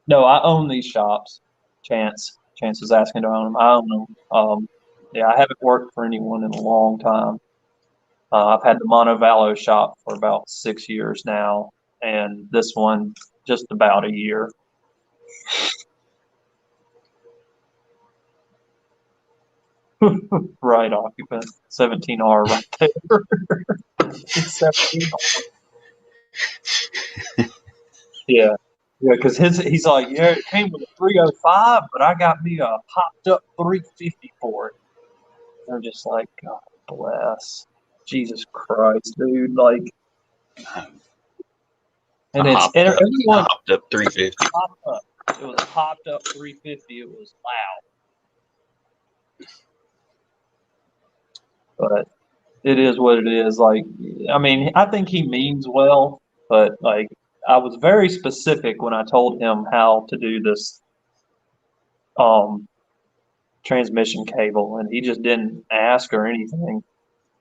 No, I own these shops. Chance is asking to own them. I own them. Yeah, I haven't worked for anyone in a long time. I've had the Montevallo shop for about 6 years now, and this one just about a year. Right, occupant 17R right there. It's 17R. Yeah, because he's like, yeah, it came with a 305, but I got me a popped up 350 for it. They're just like, God bless, Jesus Christ, dude, like, and it's everyone hopped up 350. Popped up. It was a popped up 350. It was loud, but it is what it is. Like, I mean, I think he means well, but like, I was very specific when I told him how to do this transmission cable, and he just didn't ask or anything.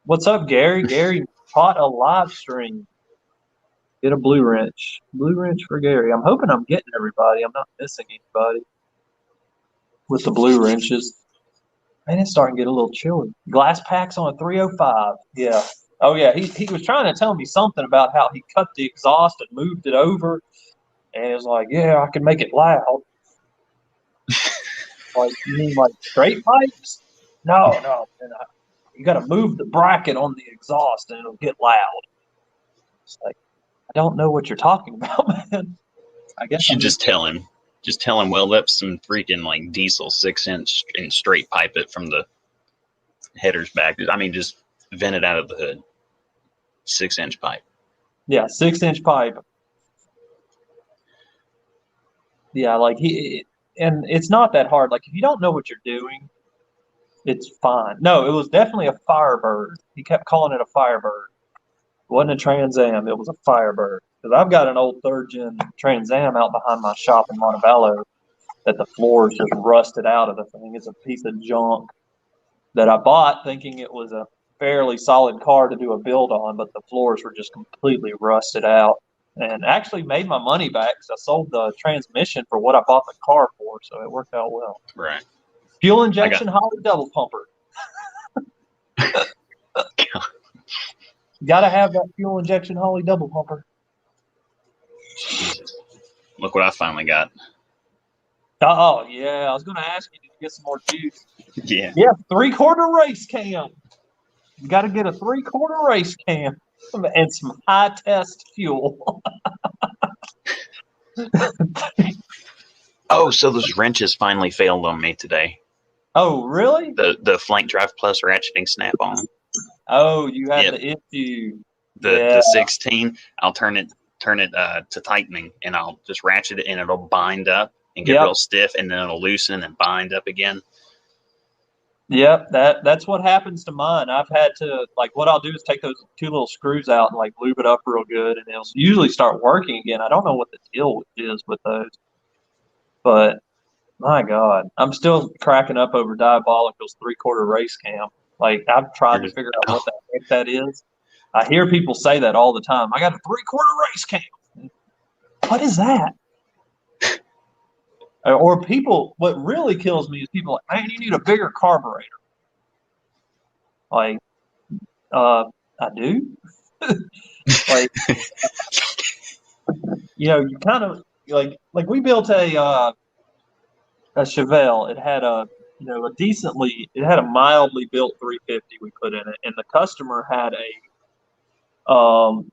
What's up, Gary? Gary caught a live stream. Get a blue wrench. Blue wrench for Gary. I'm hoping I'm getting everybody. I'm not missing anybody with the blue wrenches. Man, it's starting to get a little chilly. Glass packs on a 305. Yeah. Oh, yeah. He was trying to tell me something about how he cut the exhaust and moved it over. And it was like, yeah, I can make it loud. Like, you mean like straight pipes? No, no. And you got to move the bracket on the exhaust and it'll get loud. It's like, I don't know what you're talking about, man. I You guess should I'm just just, tell him. Just tell him, well, that's some freaking like diesel 6-inch and straight pipe it from the headers back. I mean, just vent it out of the hood. 6-inch pipe. yeah, 6-inch pipe. Yeah, like and it's not that hard. Like, if you don't know what you're doing, it's fine. No, it was definitely a Firebird. He kept calling it a Firebird. It wasn't a Trans Am, it was a Firebird. Because I've got an old third gen Trans Am out behind my shop in Montebello that the floor is just rusted out of the thing. It's a piece of junk that I bought thinking it was a fairly solid car to do a build on, but the floors were just completely rusted out. And actually made my money back because I sold the transmission for what I bought the car for, so it worked out well. Right. Fuel I got. injection, Holly double pumper. Got to have that fuel injection Holly double pumper. Jesus. Look what I finally got. Oh, yeah. I was going to ask you, did you get some more juice? Yeah. Yeah, 3/4 race cam. You got to get a 3/4 race cam and some high test fuel. Oh, so those wrenches finally failed on me today. Oh, really? The Flank Drive Plus ratcheting snap on. Oh, you had Yep. the issue. The 16. I'll turn it to tightening, and I'll just ratchet it, and it'll bind up and get Yep. real stiff, and then it'll loosen and bind up again. Yep, that's what happens to mine. I've had to, like, what I'll do is take those two little screws out and like lube it up real good, and it'll usually start working again. I don't know what the deal is with those, but my God, I'm still cracking up over Diabolical's 3/4 race cam. Like, I've tried to figure out what the heck that is. I hear people say that all the time. I got a 3/4 race cam. What is that? Or people, what really kills me is people like, man, you need a bigger carburetor. Like, I do. Like, you kind of like we built a Chevelle. It had it had a mildly built 350 we put in it, and the customer had a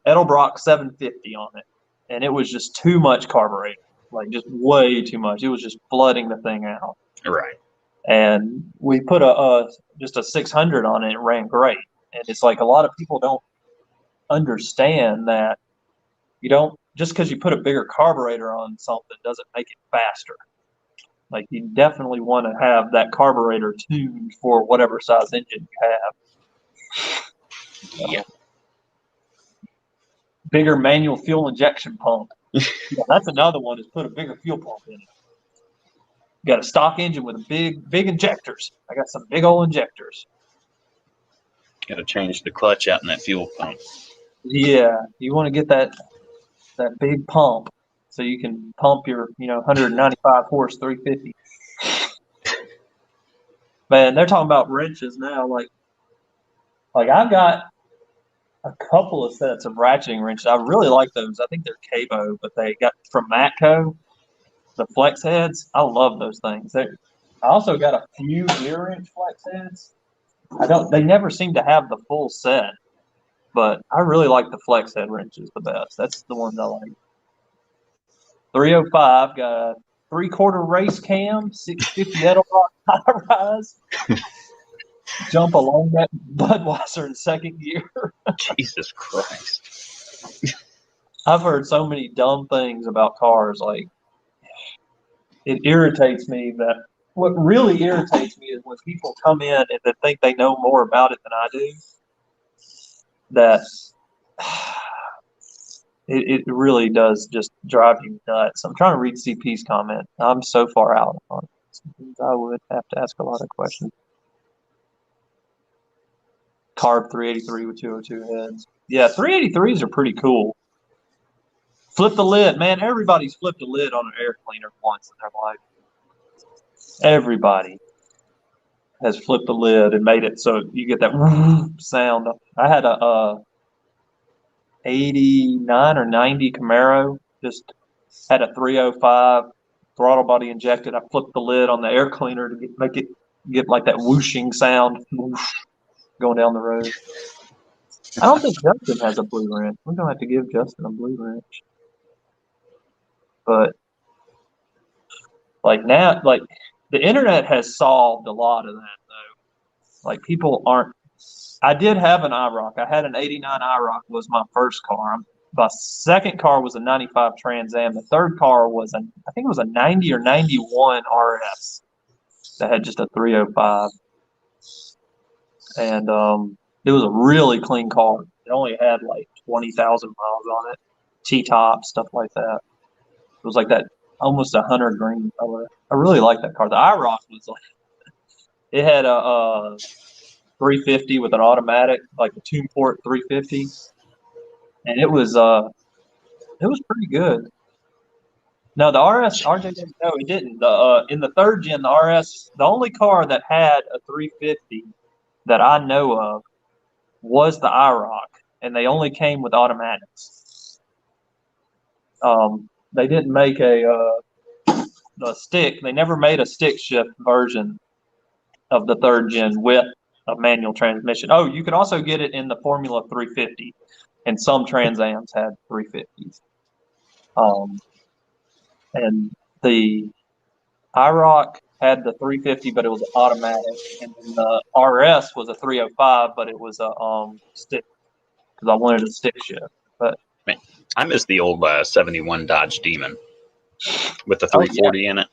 Edelbrock 750 on it, and it was just too much carburetor, like just way too much. It was just flooding the thing out. Right. And we put just a 600 on it. It ran great. And it's like a lot of people don't understand that you don't just because you put a bigger carburetor on something doesn't make it faster. Like, you definitely want to have that carburetor tuned for whatever size engine you have. Yep. Bigger manual fuel injection pump. Yeah, that's another one, is put a bigger fuel pump in it. You got a stock engine with big injectors. I got some big old injectors. Got to change the clutch out in that fuel pump. Yeah, you want to get that big pump so you can pump your 195 horse 350. Man, they're talking about wrenches now. Like I've got a couple of sets of ratcheting wrenches. I really like those. I think they're Cabo, but they got from Matco, the flex heads. I love those things. I also got a few gear wrench flex heads. They never seem to have the full set, but I really like the flex head wrenches the best. That's the ones I like. 305 got a 3/4 race cam, 650 Edelbrock high rise. Jump along that Budweiser in second gear. Jesus Christ. I've heard so many dumb things about cars. Like, it irritates me that what really irritates me is when people come in and they think they know more about it than I do. That it really does just drive you nuts. I'm trying to read CP's comment. I'm so far out on it. I would have to ask a lot of questions. Carb 383 with 202 heads. Yeah, 383s are pretty cool. Flip the lid. Man, everybody's flipped a lid on an air cleaner once in their life. Everybody has flipped the lid and made it so you get that sound. I had a 89 or 90 Camaro, just had a 305 throttle body injected. I flipped the lid on the air cleaner to make it get like that whooshing sound, whoosh, going down the road. I don't think Justin has a blue wrench. We're gonna have to give Justin a blue wrench. But like now, like the internet has solved a lot of that though. Like people aren't. I did have an IROC. I had an '89 IROC was my first car. My second car was a '95 Trans Am. The third car was I think it was a '90 or '91 RS that had just a 305, and it was a really clean car. It only had like 20,000 miles on it, T-top stuff like that. It was like that almost a hunter green color. I really like that car. The IROC was like it had a 350 with an automatic, like a 2-port 350, and it was pretty good. No, the RJ didn't. No, it didn't. The in the third gen, the RS, the only car that had a 350 that I know of was the IROC, and they only came with automatics. They didn't make a stick. They never made a stick shift version of the third gen with a manual transmission. Oh, you could also get it in the Formula 350, and some Trans Ams had 350s. And the IROC had the 350, but it was automatic, and then the RS was a 305, but it was a stick because I wanted a stick shift. But Man, I miss the old 71 Dodge Demon with the 340 in it.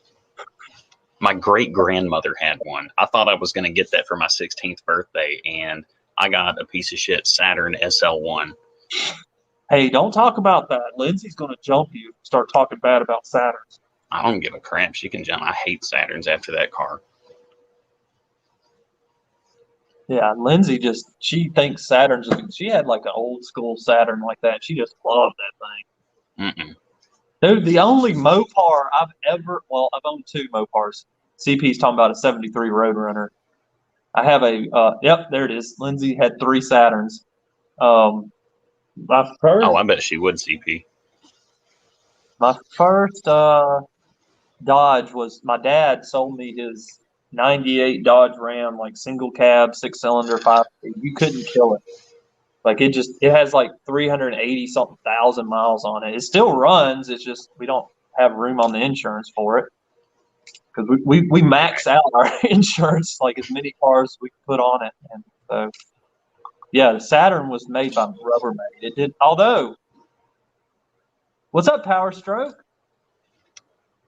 My great grandmother had one. I thought I was going to get that for my 16th birthday, and I got a piece of shit Saturn SL1. Hey, don't talk about that. Lindsay's going to jump you. Start talking bad about Saturns. I don't give a crap. She can jump. I hate Saturns after that car. Yeah, Lindsay she thinks Saturns. She had like an old school Saturn like that. She just loved that thing. Mm-mm. Dude, the only Mopar I've owned two Mopars. CP's talking about a 73 Roadrunner. I have yep, there it is. Lindsay had 3 Saturns. My first. Oh, I bet she would, CP. My first Dodge was my dad sold me his '98 Dodge Ram, like single cab, 6-cylinder, 5. You couldn't kill it. Like it has like 380 something thousand miles on it. It still runs. It's just we don't have room on the insurance for it because we max out our insurance like as many cars we can put on it. And so yeah, the Saturn was made by Rubbermaid. It did, although. What's up, Power Stroke?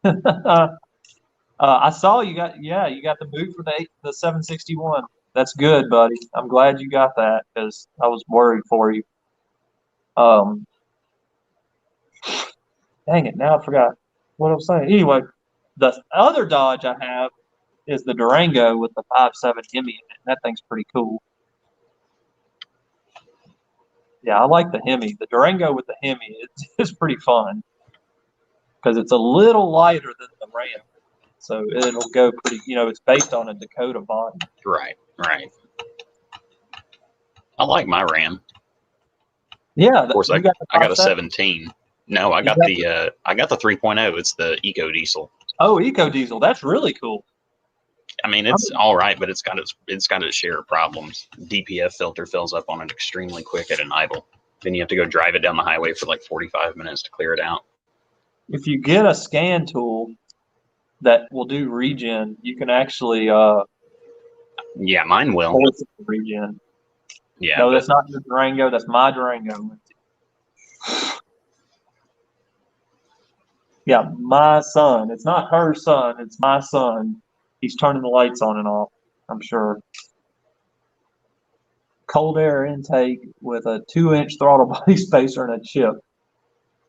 I saw you got the boot for the 761. That's good, buddy. I'm glad you got that because I was worried for you. Dang it! Now I forgot what I was saying. Anyway, the other Dodge I have is the Durango with the 5.7 Hemi in it. That thing's pretty cool. Yeah, I like the Hemi. The Durango with the Hemi is pretty fun because it's a little lighter than the Ram. So it'll go pretty, it's based on a Dakota body. Right. I like my Ram. Yeah. Of course, I got a 17. No, I got the 3.0. It's the Eco Diesel. Oh, Eco Diesel. That's really cool. I mean, it's all right, but it's got its share of problems. DPF filter fills up on it extremely quick at an idle. Then you have to go drive it down the highway for like 45 minutes to clear it out. If you get a scan tool that will do regen, you can actually yeah, mine will. Regen. Yeah. No, that's not your Durango. That's my Durango. Yeah, my son. It's not her son. It's my son. He's turning the lights on and off, I'm sure. Cold air intake with a 2-inch throttle body spacer and a chip.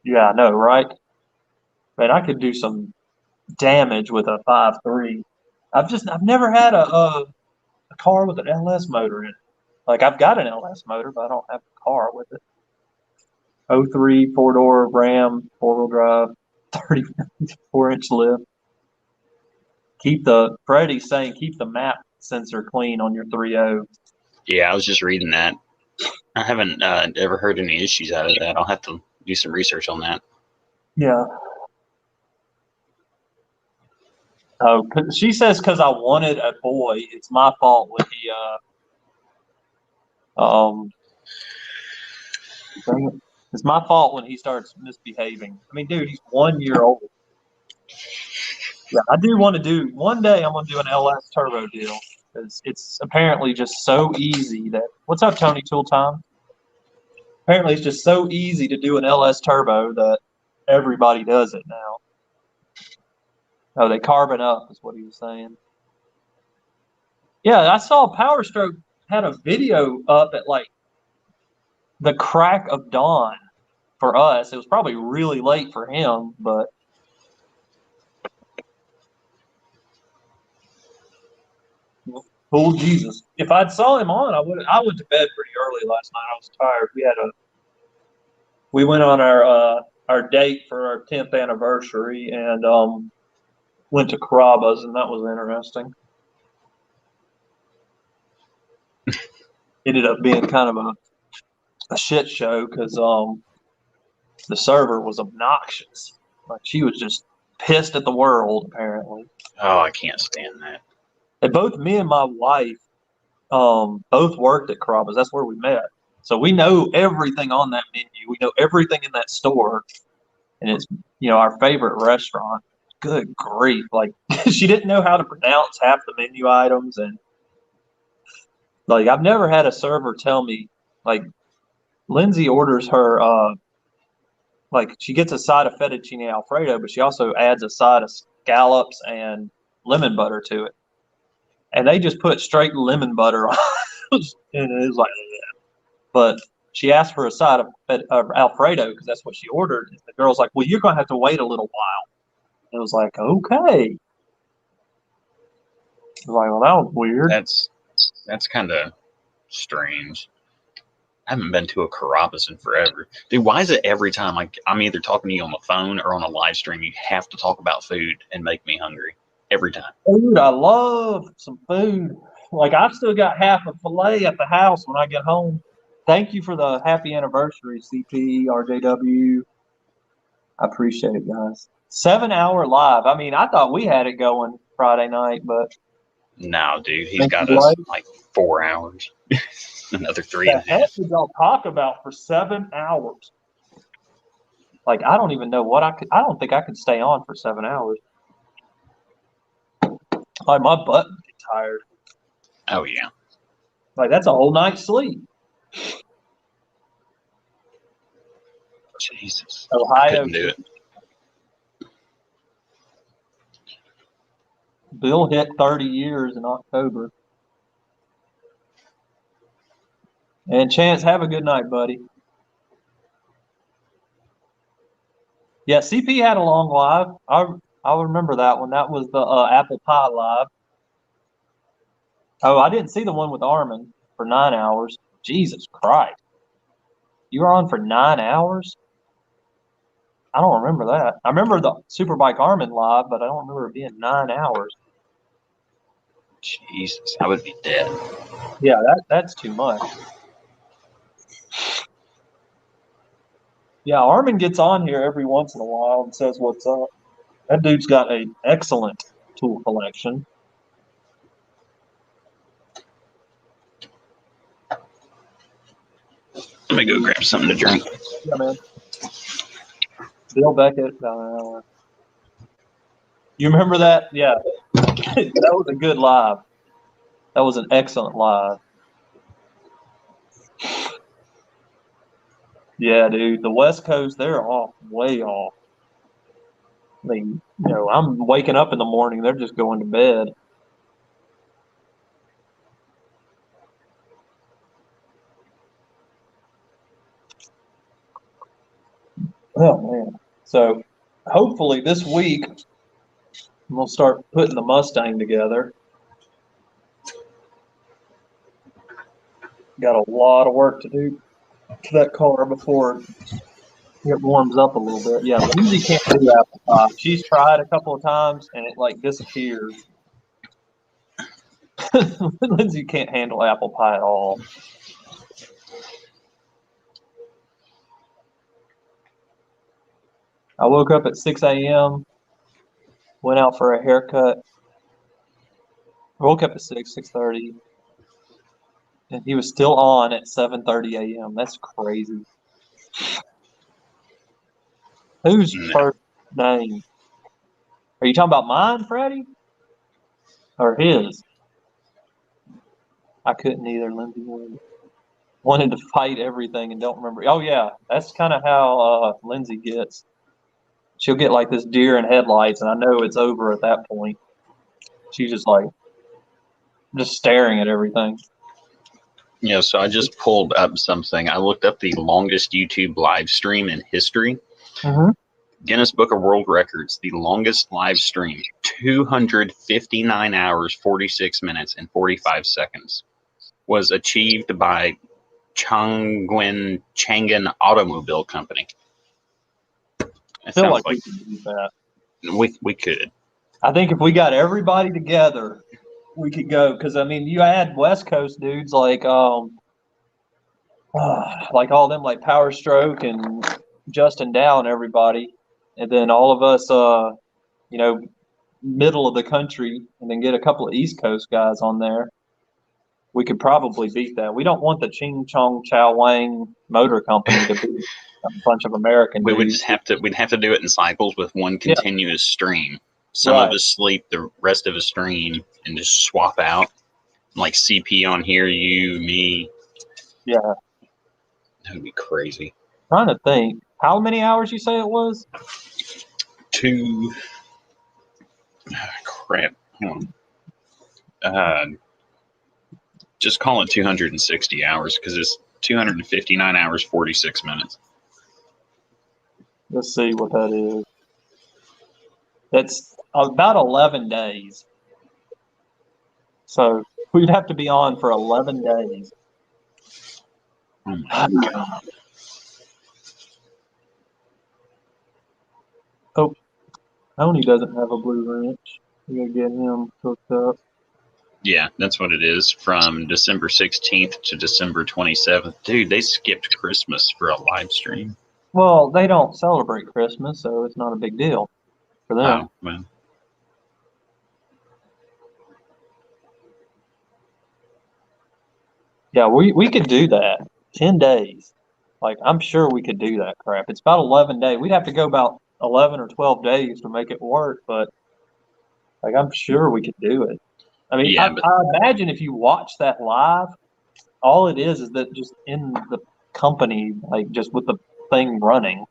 Yeah, I know, right? Man, I could do some damage with a 5.3. I've never had a car with an LS motor in it. Like I've got an LS motor, but I don't have a car with it. 03 4-door Ram, 4-wheel drive, 34-inch lift. Freddie's saying keep the map sensor clean on your 3.0. Yeah, I was just reading that. I haven't ever heard any issues out of that. I'll have to do some research on that. Yeah. Oh, she says because I wanted a boy, it's my fault when he dang it. It's my fault when he starts misbehaving. I mean, dude, he's 1 year old. Yeah, I do want to do one day. I'm gonna do an LS turbo deal because it's apparently just so easy. That what's up, Tony Tool Time? Apparently, it's just so easy to do an LS turbo that everybody does it now. Oh, they carbon up is what he was saying. Yeah, I saw Power Stroke had a video up at like the crack of dawn for us. It was probably really late for him, but oh Jesus! If I'd saw him on, I would. I went to bed pretty early last night. I was tired. We went on our date for our 10th anniversary and went to Carrabba's, and that was interesting. Ended up being kind of a shit show because the server was obnoxious. Like she was just pissed at the world. Apparently, Oh, I can't stand that. and both me and my wife both worked at Carrabba's. That's where we met. So we know everything on that menu. We know everything in that store, and it's our favorite restaurant. Good grief! Like she didn't know how to pronounce half the menu items, and like I've never had a server tell me like Lindsay orders her like she gets a side of fettuccine alfredo, but she also adds a side of scallops and lemon butter to it, and they just put straight lemon butter on, and it was like, but she asked for a side of Alfredo because that's what she ordered. And the girl's like, "Well, you're going to have to wait a little while." And it was like, "Okay." I was like, "Well, that was weird." That's kind of strange. I haven't been to a Carrabba's in forever. Dude, why is it every time like I'm either talking to you on the phone or on a live stream, you have to talk about food and make me hungry every time? Dude, I love some food. Like I've still got half a fillet at the house when I get home. Thank you for the happy anniversary, CP, RJW. I appreciate it, guys. 7 hour live. I mean, I thought we had it going Friday night, but No, dude, he's thank you, got us Blake. like 4 hours. Another three The and a heck half. did y'all talk about for 7 hours? Like I don't even know what I could. I don't think I could stay on for 7 hours. Like my butt would get tired. Oh yeah. Like that's a whole night's sleep. Jesus. I Ohio. couldn't do it. Bill hit 30 years in October. And Chance, have a good night, buddy. Yeah, CP had a long live. I remember that one. That was the apple pie live. Oh, I didn't see the one with Armin for 9 hours. Jesus Christ. You were on for 9 hours? I don't remember that. I remember the Superbike Armin live, but I don't remember it being 9 hours. Jesus, I would be dead. Yeah, that's too much. Yeah, Armin gets on here every once in a while and says what's up. That dude's got an excellent tool collection. Let me go grab something to drink. Yeah, man. Bill Beckett. You remember that? Yeah. That was a good live. That was an excellent live. Yeah, dude. The West Coast, they're off, way off. I mean, I'm waking up in the morning, they're just going to bed. Oh, man. So hopefully this week we'll start putting the Mustang together. Got a lot of work to do to that car before it warms up a little bit. Yeah, Lindsay can't do apple pie. She's tried a couple of times and it like disappears. Lindsay can't handle apple pie at all. I woke up at 6 a.m. Went out for a haircut. Woke up at 6:30, and he was still on at 7:30 a.m. That's crazy. Whose No. first name? Are you talking about mine, Freddie, or his? I couldn't either. Lindsay wanted to fight everything and don't remember. Oh yeah, that's kind of how Lindsay gets. She'll get like this deer in headlights, and I know it's over at that point. She's just like just staring at everything. Yeah, so I just pulled up something. I looked up the longest YouTube live stream in history. Mm-hmm. Guinness Book of World Records, the longest live stream, 259 hours, 46 minutes, and 45 seconds, was achieved by Changan Automobile Company. I It feel sounds like like we can do that. we could. I think if we got everybody together, we could go. Because I mean, you had West Coast dudes like all them like Power Stroke and Justin Dow and everybody, and then all of us, you know, middle of the country, and then get a couple of East Coast guys on there. We could probably beat that. We don't want the Ching Chong Chow Wang Motor Company to be a bunch of American We would just dudes. have to. We'd have to do it in cycles with one Yeah, continuous stream. Some of right. us sleep, the rest of us stream, and just swap out. Like CP on here, you, me. Yeah. That would be crazy. Trying to think. How many hours you say it was? Two. Crap. Hold on. Just call it 260 hours because it's 259 hours, 46 minutes. Let's see what that is. That's about 11 days. So we'd have to be on for 11 days. Oh my God. Oh, Tony doesn't have a blue wrench. We gotta get him hooked up. Yeah, that's what it is. From December 16th to December 27th. Dude, they skipped Christmas for a live stream. Well, they don't celebrate Christmas, so it's not a big deal for them. Oh, well. Yeah, we could do that. 10 days. Like, I'm sure we could do that crap. It's about 11 days. We'd have to go about 11 or 12 days to make it work, but like, I'm sure we could do it. I mean, Yeah, but I imagine if you watch that live, all it is that just in the company, like just with the thing running,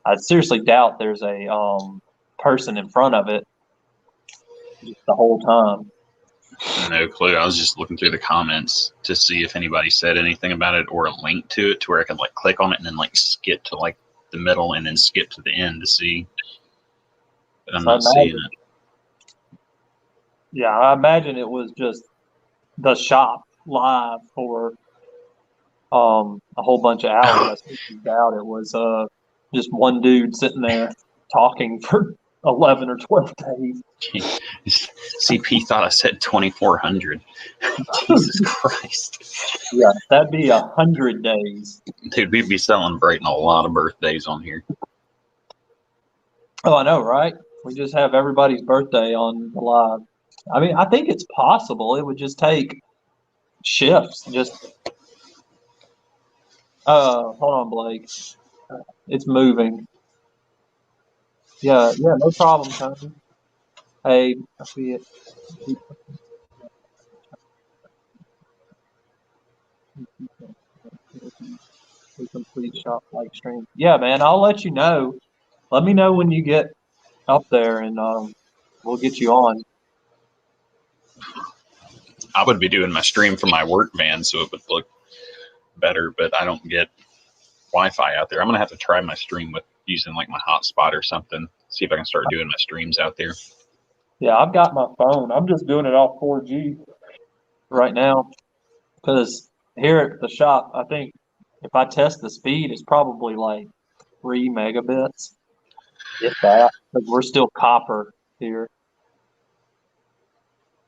I seriously doubt there's a person in front of it just the whole time. no clue. I was just looking through the comments to see if anybody said anything about it or a link to it to where I could like click on it and then like skip to like the middle and then skip to the end to see. But I'm So I not seeing imagine, it. yeah, I imagine it was just the shop live for a whole bunch of hours. I seriously doubt it was just one dude sitting there talking for 11 or 12 days. CP thought I said 2,400. Jesus Christ. Yeah, that'd be 100 days. Dude, we'd be celebrating a lot of birthdays on here. Oh, I know, right? We just have everybody's birthday on the live. I mean, I think it's possible. It would just take shifts. Just hold on, Blake. It's moving. Yeah, yeah, no problem, Tony. Hey, I see it. A complete shop like stream. Yeah, man, I'll let you know. Let me know when you get up there, and we'll get you on. I would be doing my stream from my work van so it would look better, but I don't get Wi-Fi out there. I'm gonna have to try my stream with using like my hotspot or something. See if I can start doing my streams out there. Yeah, I've got my phone. I'm just doing it off 4G right now because here at the shop, I think if I test the speed, it's probably like 3 megabits, if that. Because we're still copper here.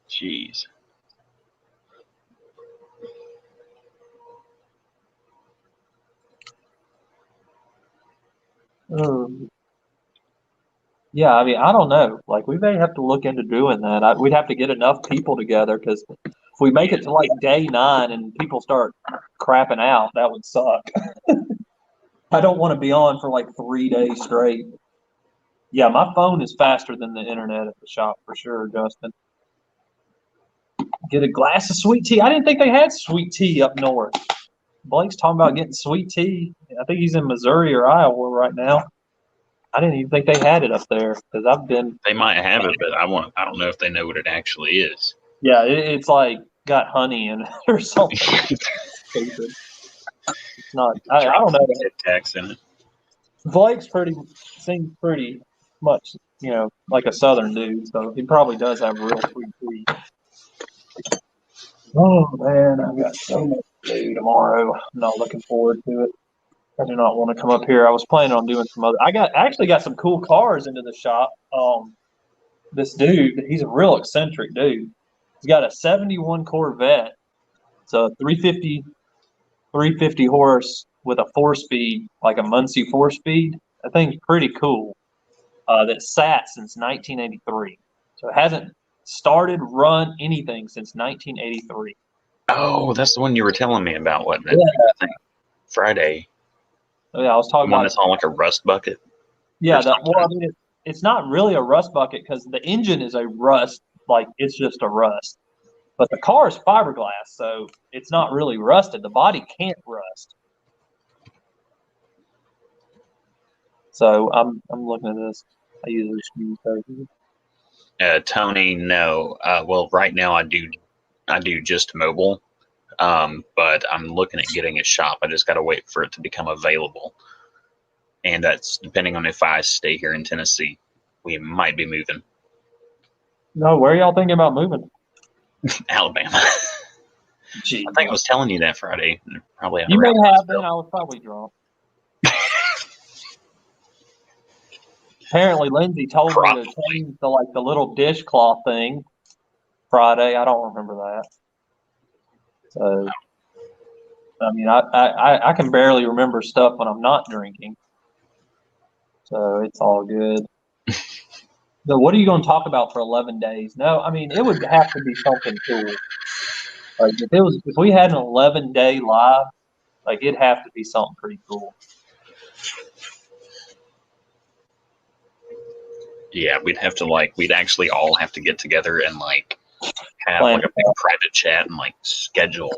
Jeez. Um, Yeah, I mean, I don't know. Like, we may have to look into doing that. We'd have to get enough people together because if we make it to like day 9 and people start crapping out, that would suck. I don't want to be on for like 3 days straight. Yeah, my phone is faster than the internet at the shop for sure, Justin. Get a glass of sweet tea. I didn't think they had sweet tea up north. Blake's talking about getting sweet tea. I think he's in Missouri or Iowa right now. I didn't even think they had it up there because I've been. They might have it, but I don't know if they know what it actually is. Yeah, it's like got honey in it or something. Stupid. It's not. I don't know. Tic Tacs in it. Blake's seems pretty much like a Southern dude, so he probably does have real sweet tea. Oh man, I've got so much to do tomorrow. I'm not looking forward to it. I do not want to come up here. I was planning on doing some other. Actually got some cool cars into the shop. This dude, he's a real eccentric dude. He's got a '71 Corvette. It's a 350 horse with a 4-speed, like a Muncie 4-speed. That thing's pretty cool. That sat since 1983. So it hasn't run anything since 1983. Oh, that's the one you were telling me about, wasn't it? Yeah. I think Friday. Oh, yeah, I was The talking one about. that's on like a rust bucket. Yeah, well, I mean, it's not really a rust bucket because the engine is a rust, like it's just a rust. But the car is fiberglass, so it's not really rusted. The body can't rust. So I'm looking at this. I usually use Tony, no. Well, right now I do just mobile, but I'm looking at getting a shop. I just got to wait for it to become available, and that's depending on if I stay here in Tennessee. We might be moving. No, where are y'all thinking about moving? Alabama. Gee, I think I was telling you that Friday. Probably you may have been. I was probably drunk. Apparently, Lindsay told me to change the little dishcloth thing Friday. I don't remember that. So, I mean, I can barely remember stuff when I'm not drinking. So it's all good. So what are you going to talk about for 11 days? No, I mean, it would have to be something cool. Like if we had an 11-day live, like it'd have to be something pretty cool. Yeah, we'd actually all have to get together and have Plan like a big private chat and schedule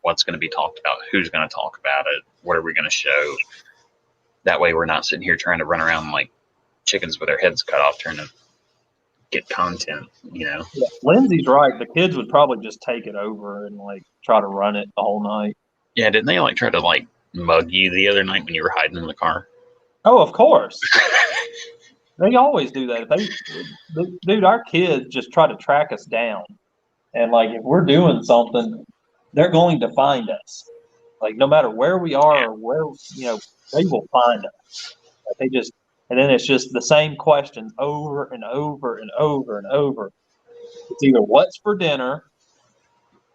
what's going to be talked about, who's going to talk about it, what are we going to show. That way we're not sitting here trying to run around like chickens with their heads cut off trying to get content, Yeah, Lindsay's right. The kids would probably just take it over and try to run it the whole night. Yeah, didn't they try to mug you the other night when you were hiding in the car? Oh, of course. They always do that. Dude, our kids just try to track us down. And if we're doing something, they're going to find us. No matter where we are or where, they will find us. And then it's just the same questions over and over and over and over. It's either what's for dinner.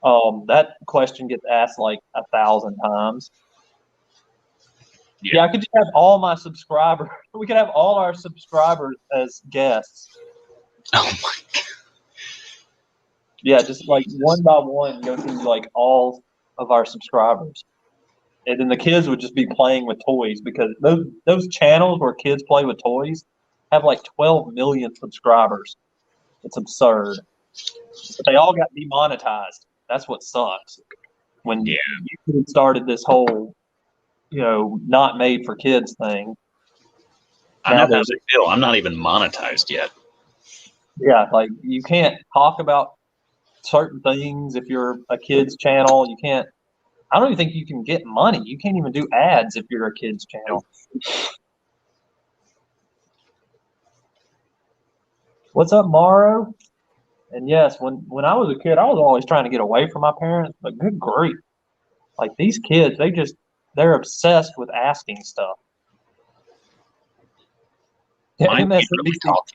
That question gets asked 1,000 times. Yeah, I could just have all my subscribers. We could have all our subscribers as guests. Oh my God. Yeah, just one by one, go through all of our subscribers. And then the kids would just be playing with toys because those channels where kids play with toys have 12 million subscribers. It's absurd. But they all got demonetized. That's what sucks. When YouTube started this whole, not made for kids thing. I know how they feel. I'm not even monetized yet. Yeah, you can't talk about certain things if you're a kids channel. You can't. I don't even think you can get money. You can't even do ads if you're a kids channel. What's up, Morrow? And yes, when I was a kid, I was always trying to get away from my parents, but good grief. These kids, they're obsessed with asking stuff. Mine can't really talk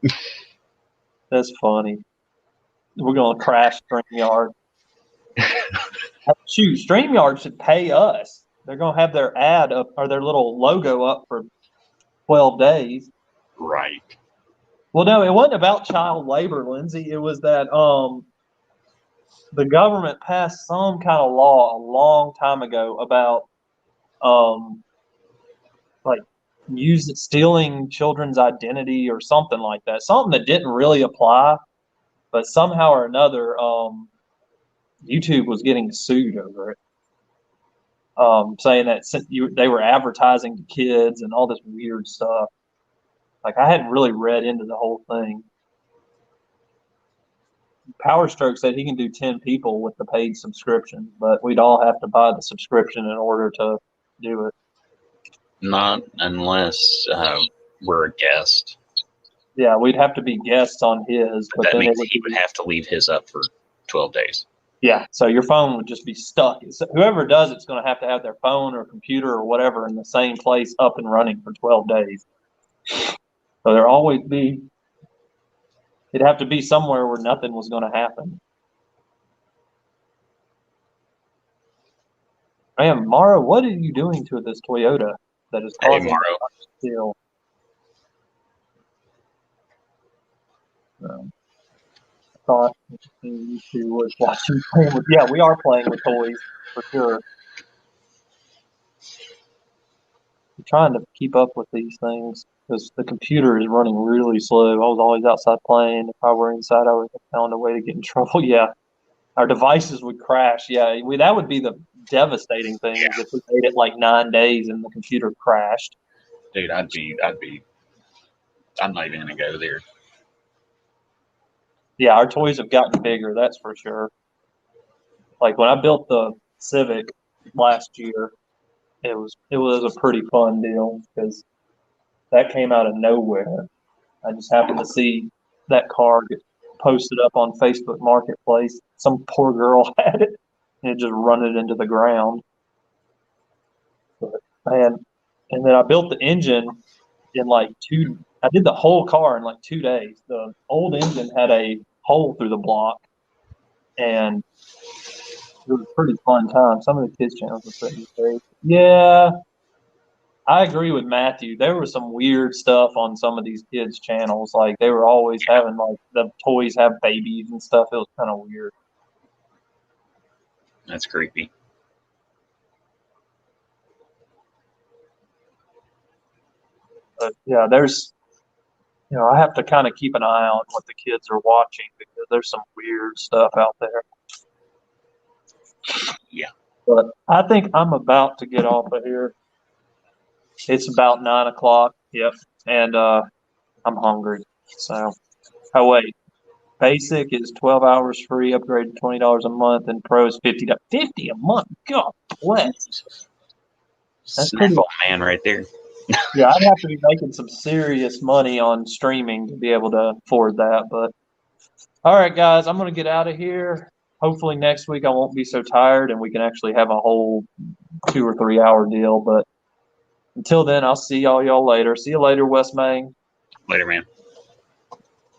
yet. That's funny. We're going to crash StreamYard. Shoot, StreamYard should pay us. They're going to have their ad up or their little logo up for 12 days. Right. Well, no, it wasn't about child labor, Lindsay. It was that the government passed some kind of law a long time ago about um like stealing children's identity or something like that. Something that didn't really apply, but somehow or another, YouTube was getting sued over it, saying that they were advertising to kids and all this weird stuff. Like I hadn't really read into the whole thing. Power Stroke said he can do 10 people with the paid subscription, but we'd all have to buy the subscription in order to do it. Not unless we're a guest. Yeah, we'd have to be guests on his, but That then means he would have to leave his up for 12 days. Yeah, so your phone would just be stuck. Whoever does it's going to have their phone or computer or whatever in the same place up and running for 12 days. So there always be, it'd have to be somewhere where nothing was going to happen. Man, Mara, what are you doing to this Toyota that is causing still? I thought you two was watching playing with. Yeah, we are playing with toys for sure. I'm trying to keep up with these things because the computer is running really slow. I was always outside playing. If I were inside, I would have found a way to get in trouble. Yeah, our devices would crash. Yeah, that would be the devastating thing is if we made it like 9 days and the computer crashed. Dude, I'm not even gonna go there. Yeah, our toys have gotten bigger, that's for sure. Like when I built the Civic last year, it was a pretty fun deal because that came out of nowhere. I just happened to see that car get posted up on Facebook Marketplace. Some poor girl had it and it just run it into the ground. But, man, and then I built the engine in like I did the whole car in like 2 days. The old engine had a hole through the block and it was a pretty fun time. Some of the kids' channels were pretty crazy. Yeah, I agree with Matthew. There was some weird stuff on some of these kids' channels. Like they were always having like the toys have babies and stuff. It was kind of weird. That's creepy. But yeah, I have to kind of keep an eye on what the kids are watching because there's some weird stuff out there. Yeah. But I think I'm about to get off of here. It's about 9 o'clock. Yep. And I'm hungry. So, oh wait. Basic is 12 hours free, upgrade to $20 a month, and Pro is $50 a month. God bless. That's pretty. Snap-on man right there. Yeah, I'd have to be making some serious money on streaming to be able to afford that. But all right, guys, I'm going to get out of here. Hopefully next week I won't be so tired and we can actually have a whole 2 or 3 hour deal. But until then, I'll see y'all later. See you later, West Main. Later, man.